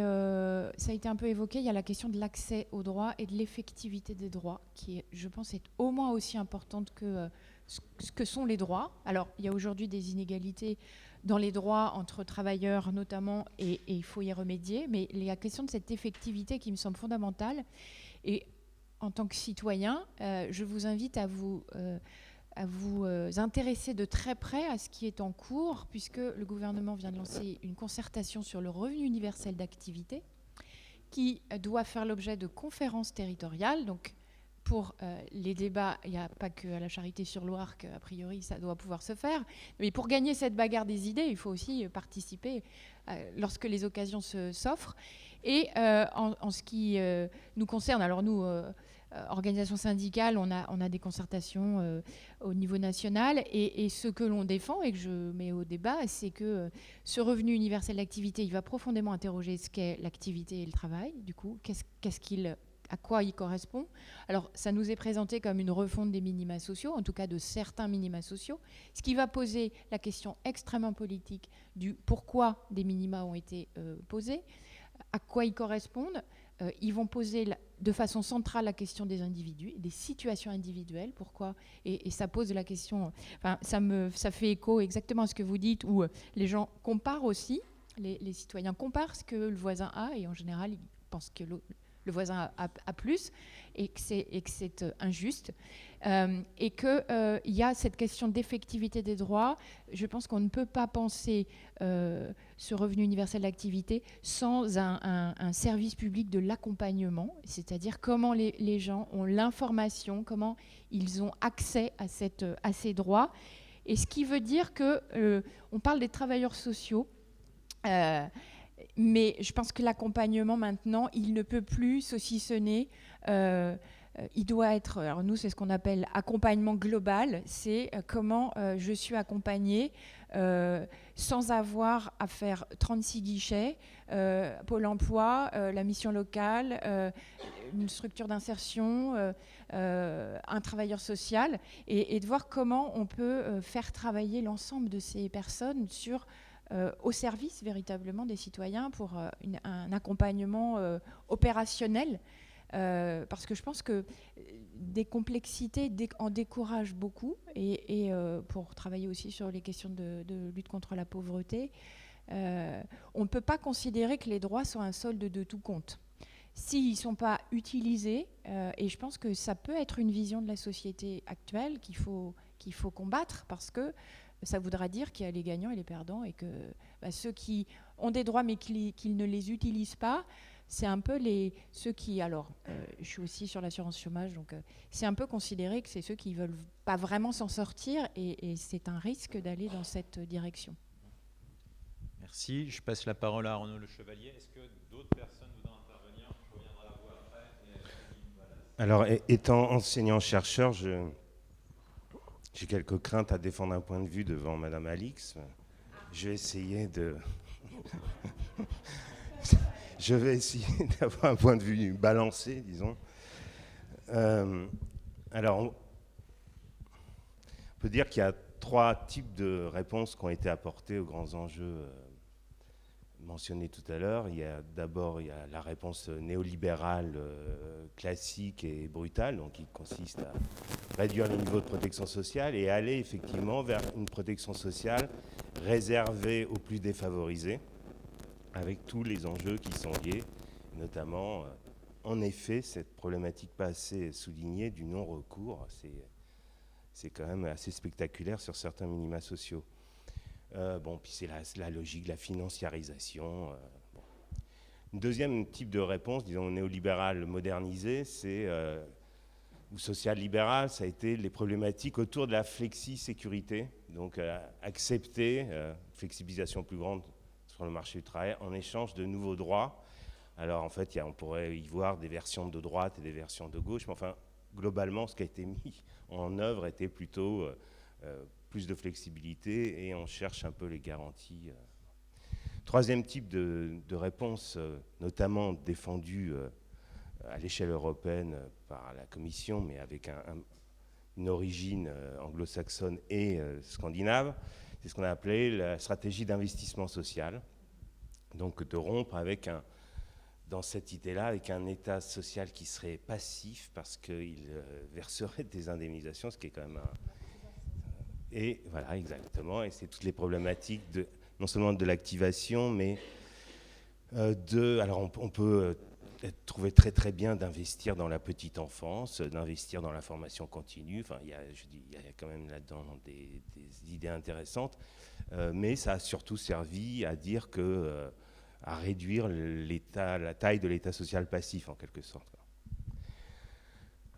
[SPEAKER 9] ça a été un peu évoqué. Il y a la question de l'accès aux droits et de l'effectivité des droits, qui, je pense, est au moins aussi importante que ce que sont les droits. Alors, il y a aujourd'hui des inégalités dans les droits entre travailleurs notamment, et il faut y remédier. Mais il y a la question de cette effectivité qui me semble fondamentale. Et en tant que citoyen, je vous invite à vous intéresser de très près à ce qui est en cours, puisque le gouvernement vient de lancer une concertation sur le revenu universel d'activité qui doit faire l'objet de conférences territoriales. Donc, pour les débats, il n'y a pas qu'à la Charité-sur-Loire qu'a priori ça doit pouvoir se faire, mais pour gagner cette bagarre des idées, il faut aussi participer lorsque les occasions s'offrent. Et en ce qui nous concerne, alors nous, organisations syndicales, on a des concertations au niveau national, et ce que l'on défend et que je mets au débat, c'est que ce revenu universel d'activité, il va profondément interroger ce qu'est l'activité et le travail. Du coup, à quoi il correspond. Alors, ça nous est présenté comme une refonte des minima sociaux, en tout cas de certains minima sociaux, ce qui va poser la question extrêmement politique du pourquoi des minima ont été posés, à quoi ils correspondent. Ils vont poser de façon centrale la question des individus, des situations individuelles, pourquoi, et ça pose la question, enfin, ça fait écho exactement à ce que vous dites, où les gens comparent aussi, les citoyens comparent ce que le voisin a, et en général, ils pensent que le voisin a plus, et que c'est injuste, et qu'il y a cette question d'effectivité des droits. Je pense qu'on ne peut pas penser ce revenu universel d'activité sans un service public de l'accompagnement, c'est-à-dire comment les gens ont l'information, comment ils ont accès à ces droits, et ce qui veut dire qu'on parle des travailleurs sociaux, mais je pense que l'accompagnement maintenant, il ne peut plus saucissonner. Il doit être, alors nous c'est ce qu'on appelle accompagnement global, c'est comment je suis accompagnée sans avoir à faire 36 guichets, Pôle emploi, la mission locale, une structure d'insertion, un travailleur social, et de voir comment on peut faire travailler l'ensemble de ces personnes au service véritablement des citoyens pour un accompagnement opérationnel, parce que je pense que des complexités en découragent beaucoup, et pour travailler aussi sur les questions de lutte contre la pauvreté, on ne peut pas considérer que les droits sont un solde de tout compte. S'ils ne sont pas utilisés, et je pense que ça peut être une vision de la société actuelle qu'il faut combattre, parce que ça voudra dire qu'il y a les gagnants et les perdants, et que ceux qui ont des droits mais qui ne les utilisent pas, c'est un peu ceux qui... Alors, je suis aussi sur l'assurance chômage, donc c'est un peu considéré que c'est ceux qui ne veulent pas vraiment s'en sortir, et c'est un risque d'aller dans cette direction.
[SPEAKER 1] Merci. Je passe la parole à Arnaud Le Chevalier. Est-ce que d'autres personnes voudraient intervenir? Je reviendrai à vous après.
[SPEAKER 8] Alors, étant enseignant-chercheur, j'ai quelques craintes à défendre un point de vue devant Madame Alix. Je vais essayer d'avoir un point de vue balancé, disons. Alors, on peut dire qu'il y a 3 types de réponses qui ont été apportées aux grands enjeux mentionnés tout à l'heure. D'abord, il y a la réponse néolibérale classique et brutale, donc qui consiste à réduire les niveaux de protection sociale et aller effectivement vers une protection sociale réservée aux plus défavorisés, avec tous les enjeux qui sont liés, notamment, en effet, cette problématique pas assez soulignée du non-recours. C'est quand même assez spectaculaire sur certains minima sociaux. Puis c'est la logique de la financiarisation. Un deuxième type de réponse, disons néolibérale modernisée, ou social-libérale, ça a été les problématiques autour de la flexi-sécurité, donc accepter flexibilisation plus grande sur le marché du travail en échange de nouveaux droits. Alors en fait, on pourrait y voir des versions de droite et des versions de gauche, mais enfin, globalement, ce qui a été mis en œuvre était plutôt plus de flexibilité, et on cherche un peu les garanties. Troisième type de réponse, notamment défendue à l'échelle européenne par la Commission, mais avec une origine anglo-saxonne et scandinave, C'est ce qu'on a appelé la stratégie d'investissement social. Donc de rompre avec dans cette idée-là, avec un État social qui serait passif parce qu'il verserait des indemnisations, ce qui est quand même Et voilà, exactement. Et c'est toutes les problématiques, non seulement de l'activation, mais alors on peut trouver très très bien d'investir dans la petite enfance, d'investir dans la formation continue. Enfin, il y a quand même là-dedans des idées intéressantes, mais ça a surtout servi à dire à réduire la taille de l'État social passif en quelque sorte.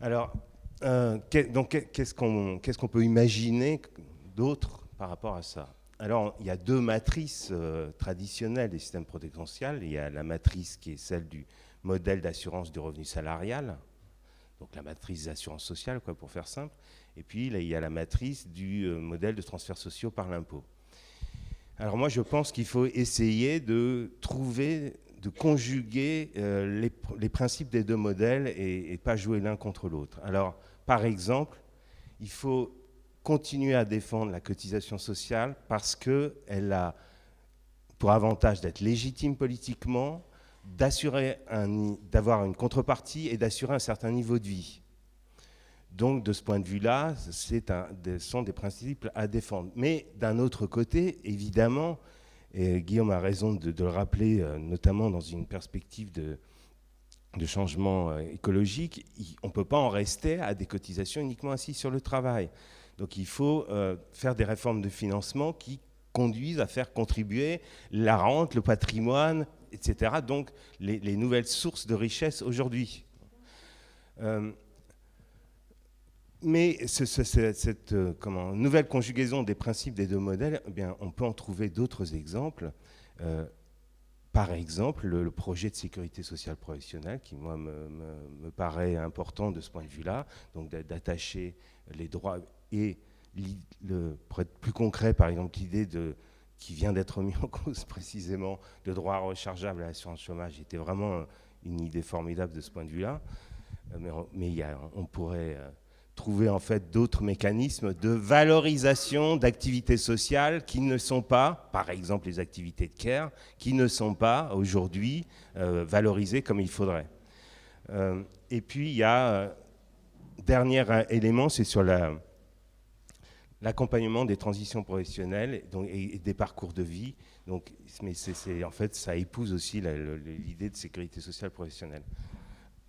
[SPEAKER 8] Alors, qu'est-ce qu'on peut imaginer d'autre par rapport à ça? Alors, il y a deux matrices traditionnelles des systèmes de protection sociale. Il y a la matrice qui est celle du modèle d'assurance du revenu salarial, donc la matrice d'assurance sociale, quoi, pour faire simple. Et puis, là, il y a la matrice du modèle de transferts sociaux par l'impôt. Alors moi, je pense qu'il faut essayer de conjuguer les principes des deux modèles et pas jouer l'un contre l'autre. Alors, par exemple, il faut continuer à défendre la cotisation sociale parce qu'elle a pour avantage d'être légitime politiquement, d'avoir une contrepartie et d'assurer un certain niveau de vie. Donc, de ce point de vue-là, ce sont des principes à défendre. Mais d'un autre côté, évidemment, et Guillaume a raison de le rappeler, notamment dans une perspective de changement écologique, on ne peut pas en rester à des cotisations uniquement assises sur le travail. Donc, il faut faire des réformes de financement qui conduisent à faire contribuer la rente, le patrimoine, etc. Donc, les nouvelles sources de richesse aujourd'hui. Mais cette nouvelle conjugaison des principes des deux modèles, eh bien, on peut en trouver d'autres exemples. Par exemple, le projet de sécurité sociale professionnelle, qui, moi, me paraît important de ce point de vue-là, donc d'attacher les droits et, pour être plus concret, par exemple, l'idée qui vient d'être mis en cause précisément, de droit rechargeable à l'assurance chômage, était vraiment une idée formidable de ce point de vue-là. Mais on pourrait trouver en fait d'autres mécanismes de valorisation d'activités sociales qui ne sont pas, par exemple les activités de care, qui ne sont pas aujourd'hui valorisées comme il faudrait. Et puis il y a dernier élément, c'est sur l'accompagnement des transitions professionnelles et des parcours de vie. Donc, mais en fait, ça épouse aussi l'idée de sécurité sociale professionnelle.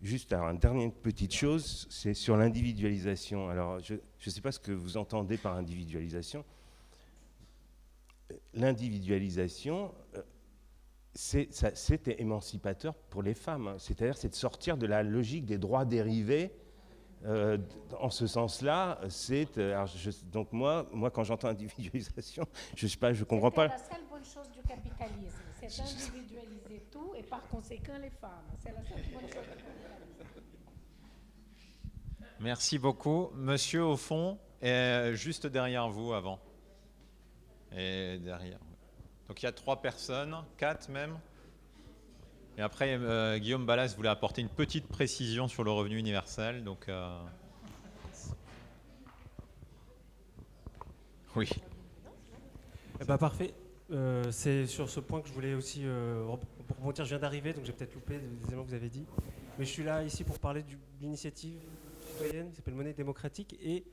[SPEAKER 8] Juste alors, une dernière petite chose, c'est sur l'individualisation. Alors, je ne sais pas ce que vous entendez par individualisation. L'individualisation, c'est émancipateur pour les femmes. Hein. C'est-à-dire, c'est de sortir de la logique des droits dérivés. En ce sens-là, donc moi, quand j'entends individualisation, je sais pas, je comprends pas.
[SPEAKER 11] C'est la seule bonne chose du capitalisme, c'est d'individualiser tout et par conséquent les femmes. C'est la seule bonne chose du capitalisme.
[SPEAKER 1] Merci beaucoup, monsieur au fond, juste derrière vous avant. Et derrière. Donc il y a 3 personnes, 4 même. Et après, Guillaume Ballas voulait apporter une petite précision sur le revenu universel. Donc, oui.
[SPEAKER 16] Parfait. C'est sur ce point que je voulais aussi rebondir. Je viens d'arriver, donc j'ai peut-être loupé des éléments que vous avez dit. Mais je suis là ici pour parler de l'initiative citoyenne qui s'appelle Monnaie démocratique et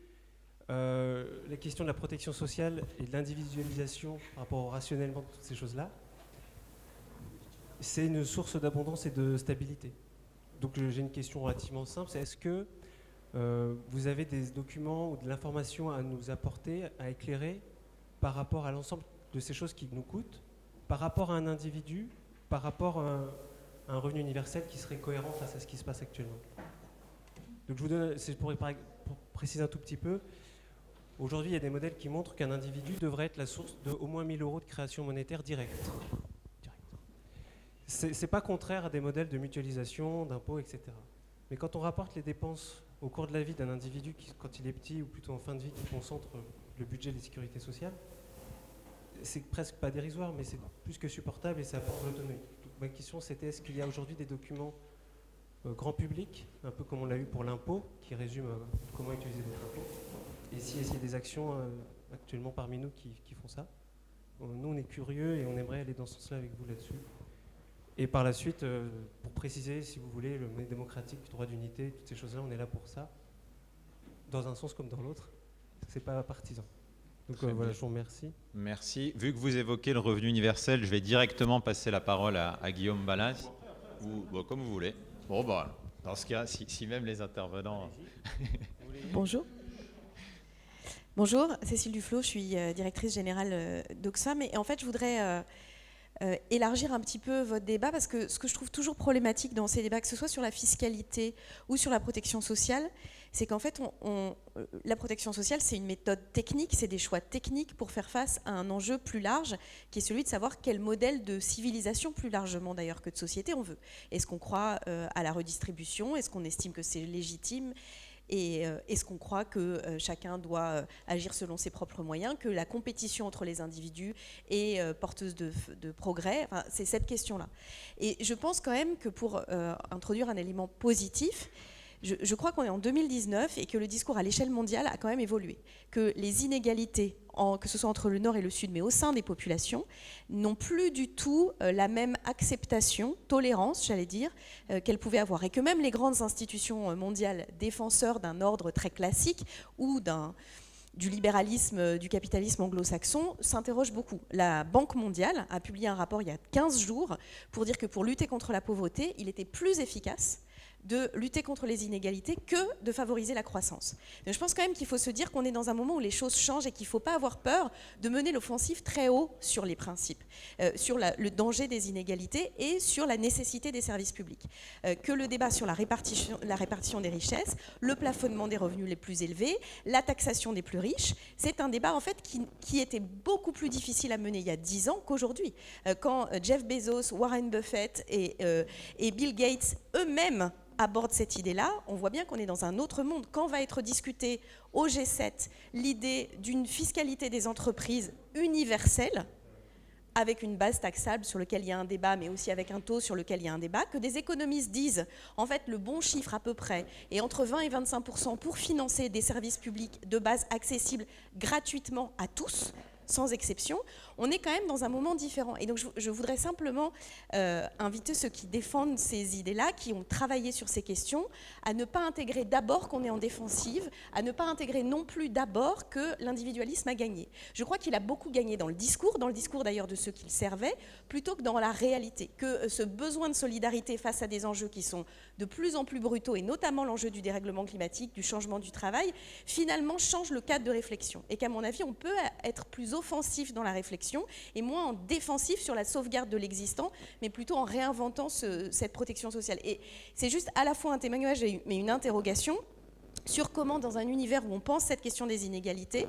[SPEAKER 16] la question de la protection sociale et de l'individualisation par rapport au rationnellement de toutes ces choses-là. C'est une source d'abondance et de stabilité. Donc j'ai une question relativement simple, c'est est-ce que vous avez des documents ou de l'information à nous apporter, à éclairer par rapport à l'ensemble de ces choses qui nous coûtent, par rapport à un individu, par rapport à un revenu universel qui serait cohérent face à ce qui se passe actuellement. Donc je vous donne, c'est pour préciser un tout petit peu, aujourd'hui il y a des modèles qui montrent qu'un individu devrait être la source de au moins 1 000 € de création monétaire directe. C'est pas contraire à des modèles de mutualisation, d'impôts, etc. Mais quand on rapporte les dépenses au cours de la vie d'un individu, quand il est petit ou plutôt en fin de vie, qui concentre le budget des sécurités sociales, c'est presque pas dérisoire, mais c'est plus que supportable et ça apporte l'autonomie. Ma question c'était est-ce qu'il y a aujourd'hui des documents grand public, un peu comme on l'a eu pour l'impôt, qui résume comment utiliser notre impôt, et s'il y a des actions actuellement parmi nous qui font ça. Nous, on est curieux et on aimerait aller dans ce sens-là avec vous là-dessus. Et par la suite, pour préciser, si vous voulez, le monnaie démocratique, le droit d'unité, toutes ces choses-là, on est là pour ça, dans un sens comme dans l'autre. C'est pas partisan. Donc voilà, je vous remercie.
[SPEAKER 1] Merci. Vu que vous évoquez le revenu universel, je vais directement passer la parole à Guillaume Balas. Ou bon, comme vous voulez. Bon, bah, dans ce cas, si même les intervenants...
[SPEAKER 17] Bonjour. Bonjour, Cécile Duflot, je suis directrice générale d'Oxfam. Et en fait, je voudrais élargir un petit peu votre débat, parce que ce que je trouve toujours problématique dans ces débats, que ce soit sur la fiscalité ou sur la protection sociale, c'est qu'en fait, la protection sociale, c'est une méthode technique, c'est des choix techniques pour faire face à un enjeu plus large, qui est celui de savoir quel modèle de civilisation, plus largement d'ailleurs que de société, on veut. Est-ce qu'on croit à la redistribution? Est-ce qu'on estime que c'est légitime? Et est-ce qu'on croit que chacun doit agir selon ses propres moyens, que la compétition entre les individus est porteuse de progrès? Enfin, c'est cette question-là. Et je pense quand même que pour introduire un élément positif, je crois qu'on est en 2019 et que le discours à l'échelle mondiale a quand même évolué. Que les inégalités, que ce soit entre le Nord et le Sud, mais au sein des populations, n'ont plus du tout la même acceptation, tolérance, j'allais dire, qu'elles pouvaient avoir. Et que même les grandes institutions mondiales défenseurs d'un ordre très classique ou du libéralisme, du capitalisme anglo-saxon s'interrogent beaucoup. La Banque mondiale a publié un rapport il y a 15 jours pour dire que pour lutter contre la pauvreté, il était plus efficace de lutter contre les inégalités que de favoriser la croissance. Donc je pense quand même qu'il faut se dire qu'on est dans un moment où les choses changent et qu'il ne faut pas avoir peur de mener l'offensive très haut sur les principes, sur le danger des inégalités et sur la nécessité des services publics. Que le débat sur la répartition des richesses, le plafonnement des revenus les plus élevés, la taxation des plus riches, c'est un débat en fait qui était beaucoup plus difficile à mener il y a 10 ans qu'aujourd'hui. Quand Jeff Bezos, Warren Buffett et Bill Gates eux-mêmes aborde cette idée-là, on voit bien qu'on est dans un autre monde. Quand va être discutée au G7 l'idée d'une fiscalité des entreprises universelle, avec une base taxable sur laquelle il y a un débat, mais aussi avec un taux sur lequel il y a un débat, que des économistes disent, en fait, le bon chiffre à peu près est entre 20 et 25% pour financer des services publics de base accessibles gratuitement à tous, sans exception, on est quand même dans un moment différent. Et donc je voudrais simplement inviter ceux qui défendent ces idées-là, qui ont travaillé sur ces questions, à ne pas intégrer d'abord qu'on est en défensive, à ne pas intégrer non plus d'abord que l'individualisme a gagné. Je crois qu'il a beaucoup gagné dans le discours d'ailleurs de ceux qui le servaient, plutôt que dans la réalité, que ce besoin de solidarité face à des enjeux qui sont de plus en plus brutaux, et notamment l'enjeu du dérèglement climatique, du changement du travail, finalement change le cadre de réflexion. Et qu'à mon avis, on peut être plus offensif dans la réflexion et moins en défensif sur la sauvegarde de l'existant, mais plutôt en réinventant cette protection sociale. Et c'est juste à la fois un témoignage mais une interrogation sur comment, dans un univers où on pense cette question des inégalités,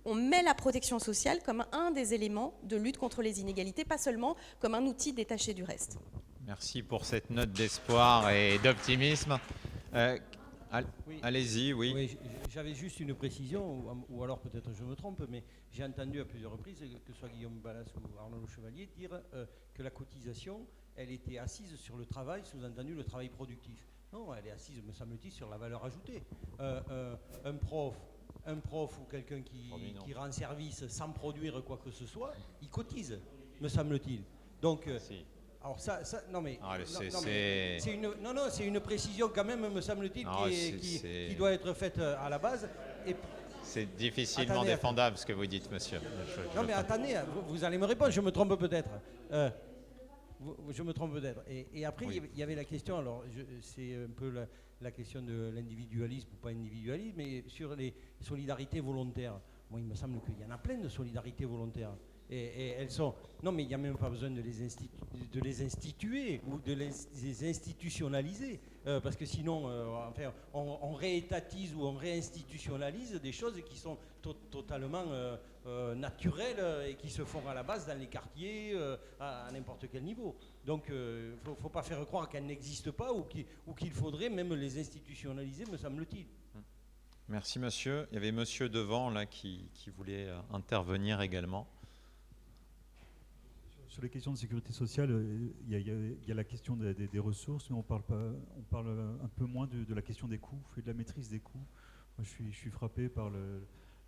[SPEAKER 17] on met la protection sociale comme un des éléments de lutte contre les inégalités, pas seulement comme un outil détaché du reste.
[SPEAKER 1] Merci pour cette note d'espoir et d'optimisme. Allez-y, oui.
[SPEAKER 10] J'avais juste une précision, ou alors peut-être je me trompe, mais j'ai entendu à plusieurs reprises, que ce soit Guillaume Balas ou Arnaud Chevalier, dire que la cotisation, elle était assise sur le travail, sous-entendu le travail productif. Non, elle est assise, me semble-t-il, sur la valeur ajoutée. Un prof ou quelqu'un qui rend service sans produire quoi que ce soit, il cotise, me semble-t-il. Donc, alors ça non mais, c'est une précision quand même, me semble-t-il, qui doit être faite à la base.
[SPEAKER 1] C'est difficilement défendable ce que vous dites, monsieur.
[SPEAKER 10] Mais attendez, vous allez me répondre, je me trompe peut-être. Je me trompe peut-être. Et après, il y avait la question, alors c'est un peu la question de l'individualisme ou pas individualisme, mais sur les solidarités volontaires. Moi, il me semble qu'il y en a plein de solidarités volontaires. Et elles sont... Non, mais il n'y a même pas besoin de les instituer ou de les institutionnaliser. Parce que sinon, on réétatise ou on réinstitutionnalise des choses qui sont totalement naturelles et qui se font à la base dans les quartiers, à n'importe quel niveau. Donc, il ne faut pas faire croire qu'elles n'existent pas ou qu'il faudrait même les institutionnaliser, me semble-t-il.
[SPEAKER 1] Merci, monsieur. Il y avait monsieur devant là, qui voulait intervenir également.
[SPEAKER 18] Sur les questions de sécurité sociale, il y a la question des ressources, mais on parle un peu moins de la question des coûts et de la maîtrise des coûts. Moi, je suis frappé par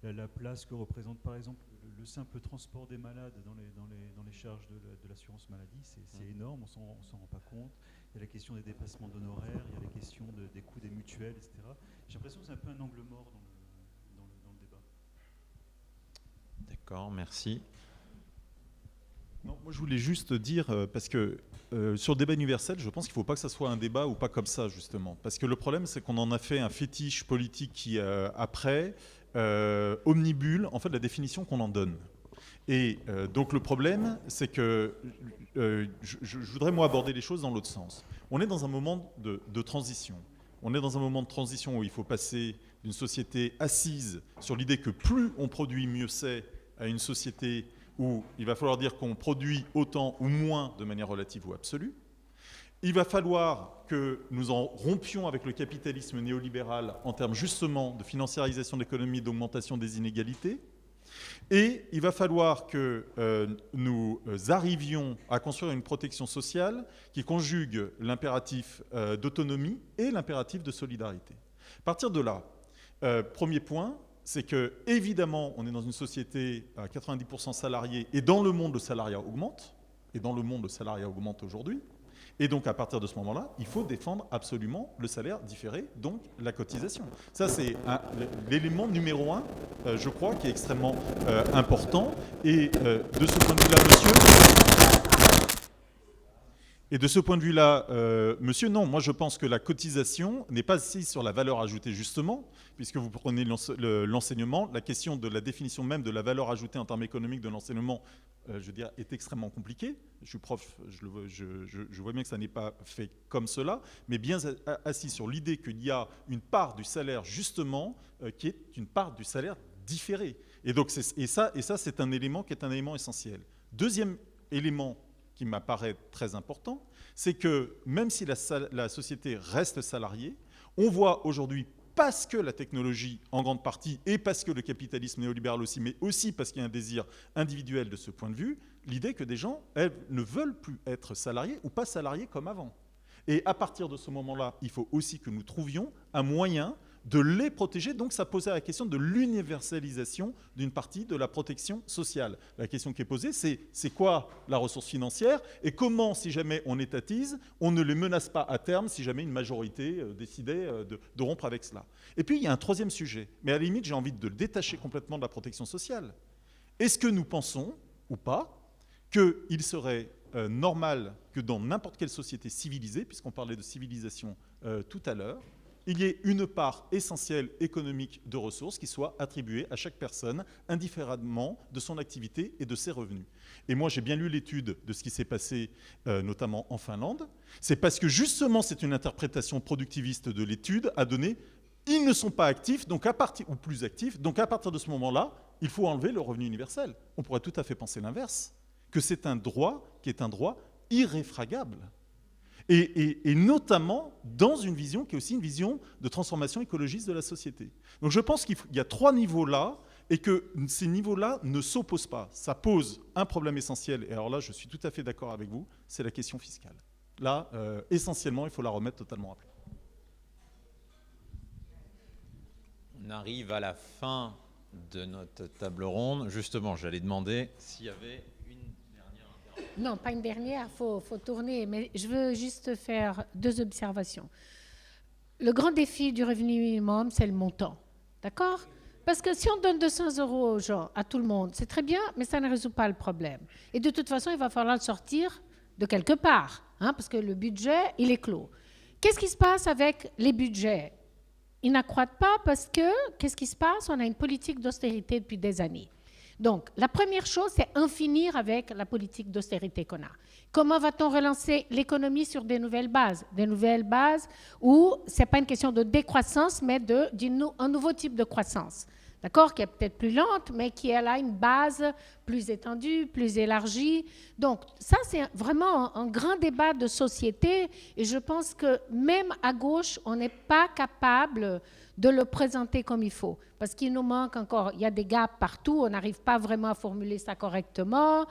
[SPEAKER 18] la place que représente par exemple le simple transport des malades dans les charges de l'assurance maladie, c'est énorme, on s'en rend pas compte. Il y a la question des dépassements d'honoraires, il y a la question des coûts des mutuelles, etc. J'ai l'impression que c'est un peu un angle mort dans le débat.
[SPEAKER 1] D'accord, merci.
[SPEAKER 7] Non, moi je voulais juste dire, parce que sur le débat universel, je pense qu'il ne faut pas que ça soit un débat ou pas comme ça, justement. Parce que le problème, c'est qu'on en a fait un fétiche politique qui, après, omnibule en fait la définition qu'on en donne. Et donc le problème, c'est que je voudrais moi aborder les choses dans l'autre sens. On est dans un moment de transition. On est dans un moment de transition où il faut passer d'une société assise sur l'idée que plus on produit, mieux c'est, à une société où il va falloir dire qu'on produit autant ou moins de manière relative ou absolue. Il va falloir que nous en rompions avec le capitalisme néolibéral en termes justement de financiarisation de l'économie, d'augmentation des inégalités. Et il va falloir que nous arrivions à construire une protection sociale qui conjugue l'impératif d'autonomie et l'impératif de solidarité. À partir de là, premier point, c'est que évidemment, on est dans une société à 90% salariés, et dans le monde, le salariat augmente, aujourd'hui. Et donc, à partir de ce moment-là, il faut défendre absolument le salaire différé, donc la cotisation. Ça, c'est l'élément numéro 1, je crois, qui est extrêmement important. Et de ce point de vue-là, monsieur, non, moi je pense que la cotisation n'est pas assise sur la valeur ajoutée, justement, puisque vous prenez l'enseignement, la question de la définition même de la valeur ajoutée en termes économiques de l'enseignement, je veux dire, est extrêmement compliquée. Je suis prof, je vois bien que ça n'est pas fait comme cela, mais bien assis sur l'idée qu'il y a une part du salaire, justement, qui est une part du salaire différé. Et donc, ça, c'est un élément qui est un élément essentiel. Deuxième élément qui m'apparaît très important, c'est que même si la société reste salariée, on voit aujourd'hui, parce que la technologie en grande partie, et parce que le capitalisme néolibéral aussi, mais aussi parce qu'il y a un désir individuel de ce point de vue, l'idée que des gens, elles, ne veulent plus être salariés ou pas salariés comme avant. Et à partir de ce moment-là, il faut aussi que nous trouvions un moyen de les protéger. Donc ça posait la question de l'universalisation d'une partie de la protection sociale. La question qui est posée, c'est quoi la ressource financière et comment, si jamais on étatise, on ne les menace pas à terme si jamais une majorité décidait de rompre avec cela. Et puis il y a un troisième sujet, mais à la limite j'ai envie de le détacher complètement de la protection sociale. Est-ce que nous pensons, ou pas, qu'il serait normal que dans n'importe quelle société civilisée, puisqu'on parlait de civilisation tout à l'heure, il y ait une part essentielle économique de ressources qui soit attribuée à chaque personne indifféremment de son activité et de ses revenus. Et moi, j'ai bien lu l'étude de ce qui s'est passé notamment en Finlande. C'est parce que justement, c'est une interprétation productiviste de l'étude à donner ils ne sont pas actifs, donc ou plus actifs, donc à partir de ce moment-là, il faut enlever le revenu universel. On pourrait tout à fait penser l'inverse, que c'est un droit qui est un droit irréfragable. Et notamment dans une vision qui est aussi une vision de transformation écologiste de la société. Donc je pense qu'il y a 3 niveaux là, et que ces niveaux-là ne s'opposent pas. Ça pose un problème essentiel, et alors là je suis tout à fait d'accord avec vous, c'est la question fiscale. Là, essentiellement, il faut la remettre totalement à plat.
[SPEAKER 1] On arrive à la fin de notre table ronde. Justement, j'allais demander s'il y avait...
[SPEAKER 11] Non, pas une dernière, faut tourner, mais je veux juste faire 2 observations. Le grand défi du revenu minimum, c'est le montant, d'accord ? Parce que si on donne 200 € aux gens, à tout le monde, c'est très bien, mais ça ne résout pas le problème. Et de toute façon, il va falloir le sortir de quelque part, hein, parce que le budget, il est clos. Qu'est-ce qui se passe avec les budgets ? Ils n'accroîtent pas parce que, qu'est-ce qui se passe ? On a une politique d'austérité depuis des années. Donc, la première chose, c'est en finir avec la politique d'austérité qu'on a. Comment va-t-on relancer l'économie sur des nouvelles bases ? Des nouvelles bases où ce n'est pas une question de décroissance, mais un nouveau type de croissance. D'accord ? Qui est peut-être plus lente, mais qui a là une base plus étendue, plus élargie. Donc, ça, c'est vraiment un grand débat de société. Et je pense que même à gauche, on n'est pas capable de le présenter comme il faut. Parce qu'il nous manque encore, il y a des gaps partout, on n'arrive pas vraiment à formuler ça correctement.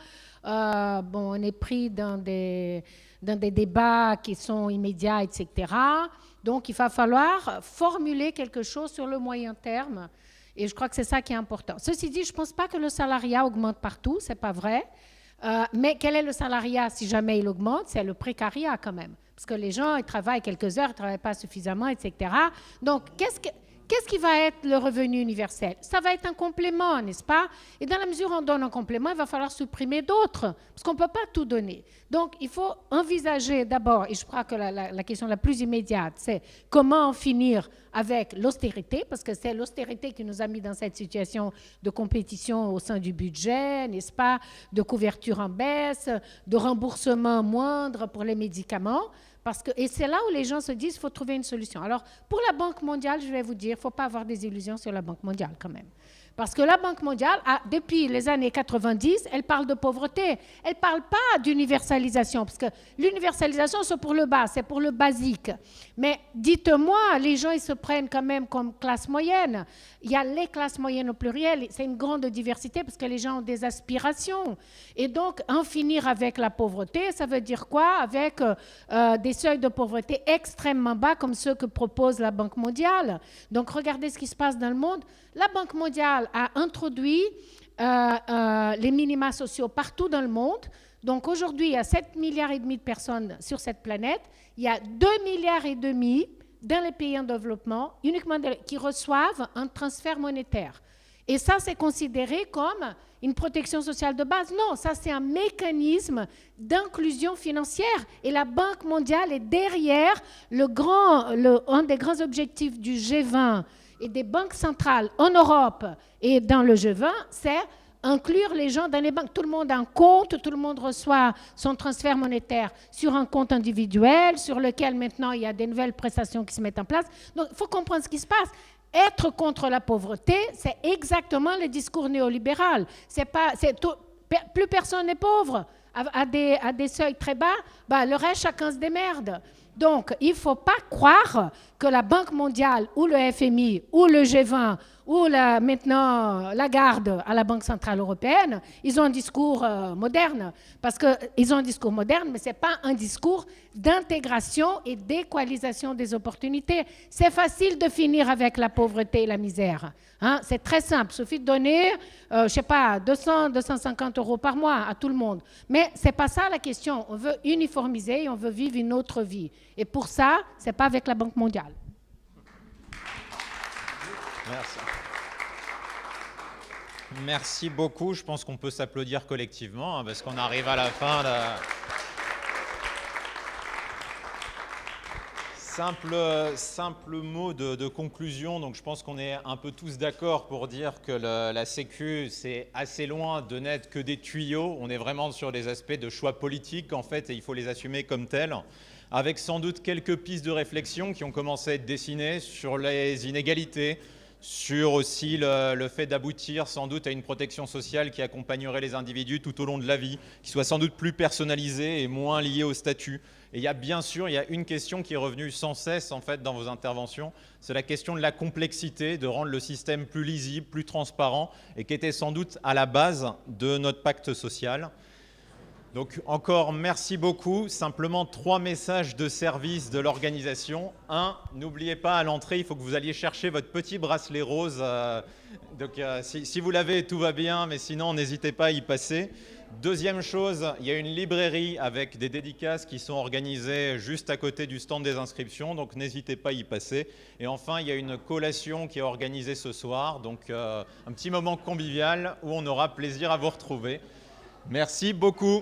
[SPEAKER 11] On est pris dans des débats qui sont immédiats, etc. Donc, il va falloir formuler quelque chose sur le moyen terme. Et je crois que c'est ça qui est important. Ceci dit, je ne pense pas que le salariat augmente partout, ce n'est pas vrai. Mais quel est le salariat si jamais il augmente? C'est le précariat quand même. Parce que les gens, ils travaillent quelques heures, ils ne travaillent pas suffisamment, etc. Donc, qu'est-ce qui va être le revenu universel? Ça va être un complément, n'est-ce pas? Et dans la mesure où on donne un complément, il va falloir supprimer d'autres, parce qu'on ne peut pas tout donner. Donc, il faut envisager d'abord, et je crois que la question la plus immédiate, c'est comment en finir avec l'austérité, parce que c'est l'austérité qui nous a mis dans cette situation de compétition au sein du budget, n'est-ce pas? De couverture en baisse, de remboursement moindre pour les médicaments. Et c'est là où les gens se disent qu'il faut trouver une solution. Alors, pour la Banque mondiale, je vais vous dire, il ne faut pas avoir des illusions sur la Banque mondiale quand même. Parce que la Banque mondiale, depuis les années 90, elle parle de pauvreté. Elle ne parle pas d'universalisation, parce que l'universalisation, c'est pour le bas, c'est pour le basique. Mais dites-moi, les gens, ils se prennent quand même comme classe moyenne. Il y a les classes moyennes au pluriel, c'est une grande diversité, parce que les gens ont des aspirations. Et donc, en finir avec la pauvreté, ça veut dire quoi? Avec des seuils de pauvreté extrêmement bas, comme ceux que propose la Banque mondiale. Donc, regardez ce qui se passe dans le monde. La Banque mondiale a introduit les minima sociaux partout dans le monde. Donc aujourd'hui, il y a 7,5 milliards de personnes sur cette planète. Il y a 2,5 milliards dans les pays en développement uniquement qui reçoivent un transfert monétaire. Et ça, c'est considéré comme une protection sociale de base. Non, ça, c'est un mécanisme d'inclusion financière. Et la Banque mondiale est derrière un des grands objectifs du G20 et des banques centrales en Europe et dans le G20, c'est inclure les gens dans les banques. Tout le monde a un compte, tout le monde reçoit son transfert monétaire sur un compte individuel, sur lequel maintenant il y a des nouvelles prestations qui se mettent en place. Donc, il faut comprendre ce qui se passe. Être contre la pauvreté, c'est exactement le discours néolibéral. Plus personne n'est pauvre. À des seuils très bas, le reste, chacun se démerde. Donc, il ne faut pas croire que la Banque mondiale ou le FMI ou le G20 ou maintenant Lagarde à la Banque centrale européenne, ils ont un discours moderne. Parce qu'ils ont un discours moderne, mais ce n'est pas un discours d'intégration et d'équalisation des opportunités. C'est facile de finir avec la pauvreté et la misère. Hein? C'est très simple. Il suffit de donner, 200, 250 € par mois à tout le monde. Mais ce n'est pas ça la question. On veut uniformiser et on veut vivre une autre vie. Et pour ça, ce n'est pas avec la Banque mondiale.
[SPEAKER 1] Merci. Merci beaucoup. Je pense qu'on peut s'applaudir collectivement parce qu'on arrive à la fin. Simple mot de conclusion. Donc, je pense qu'on est un peu tous d'accord pour dire que la Sécu, c'est assez loin de n'être que des tuyaux. On est vraiment sur des aspects de choix politiques, en fait, et il faut les assumer comme tels, avec sans doute quelques pistes de réflexion qui ont commencé à être dessinées sur les inégalités, sur aussi le fait d'aboutir sans doute à une protection sociale qui accompagnerait les individus tout au long de la vie, qui soit sans doute plus personnalisée et moins liée au statut. Et il y a une question qui est revenue sans cesse en fait dans vos interventions, c'est la question de la complexité, de rendre le système plus lisible, plus transparent, et qui était sans doute à la base de notre pacte social. Donc encore merci beaucoup. Simplement 3 messages de service de l'organisation. 1, n'oubliez pas à l'entrée, il faut que vous alliez chercher votre petit bracelet rose. Si vous l'avez, tout va bien, mais sinon n'hésitez pas à y passer. Deuxième chose, il y a une librairie avec des dédicaces qui sont organisées juste à côté du stand des inscriptions, donc n'hésitez pas à y passer. Et enfin, il y a une collation qui est organisée ce soir, donc un petit moment convivial où on aura plaisir à vous retrouver. Merci beaucoup.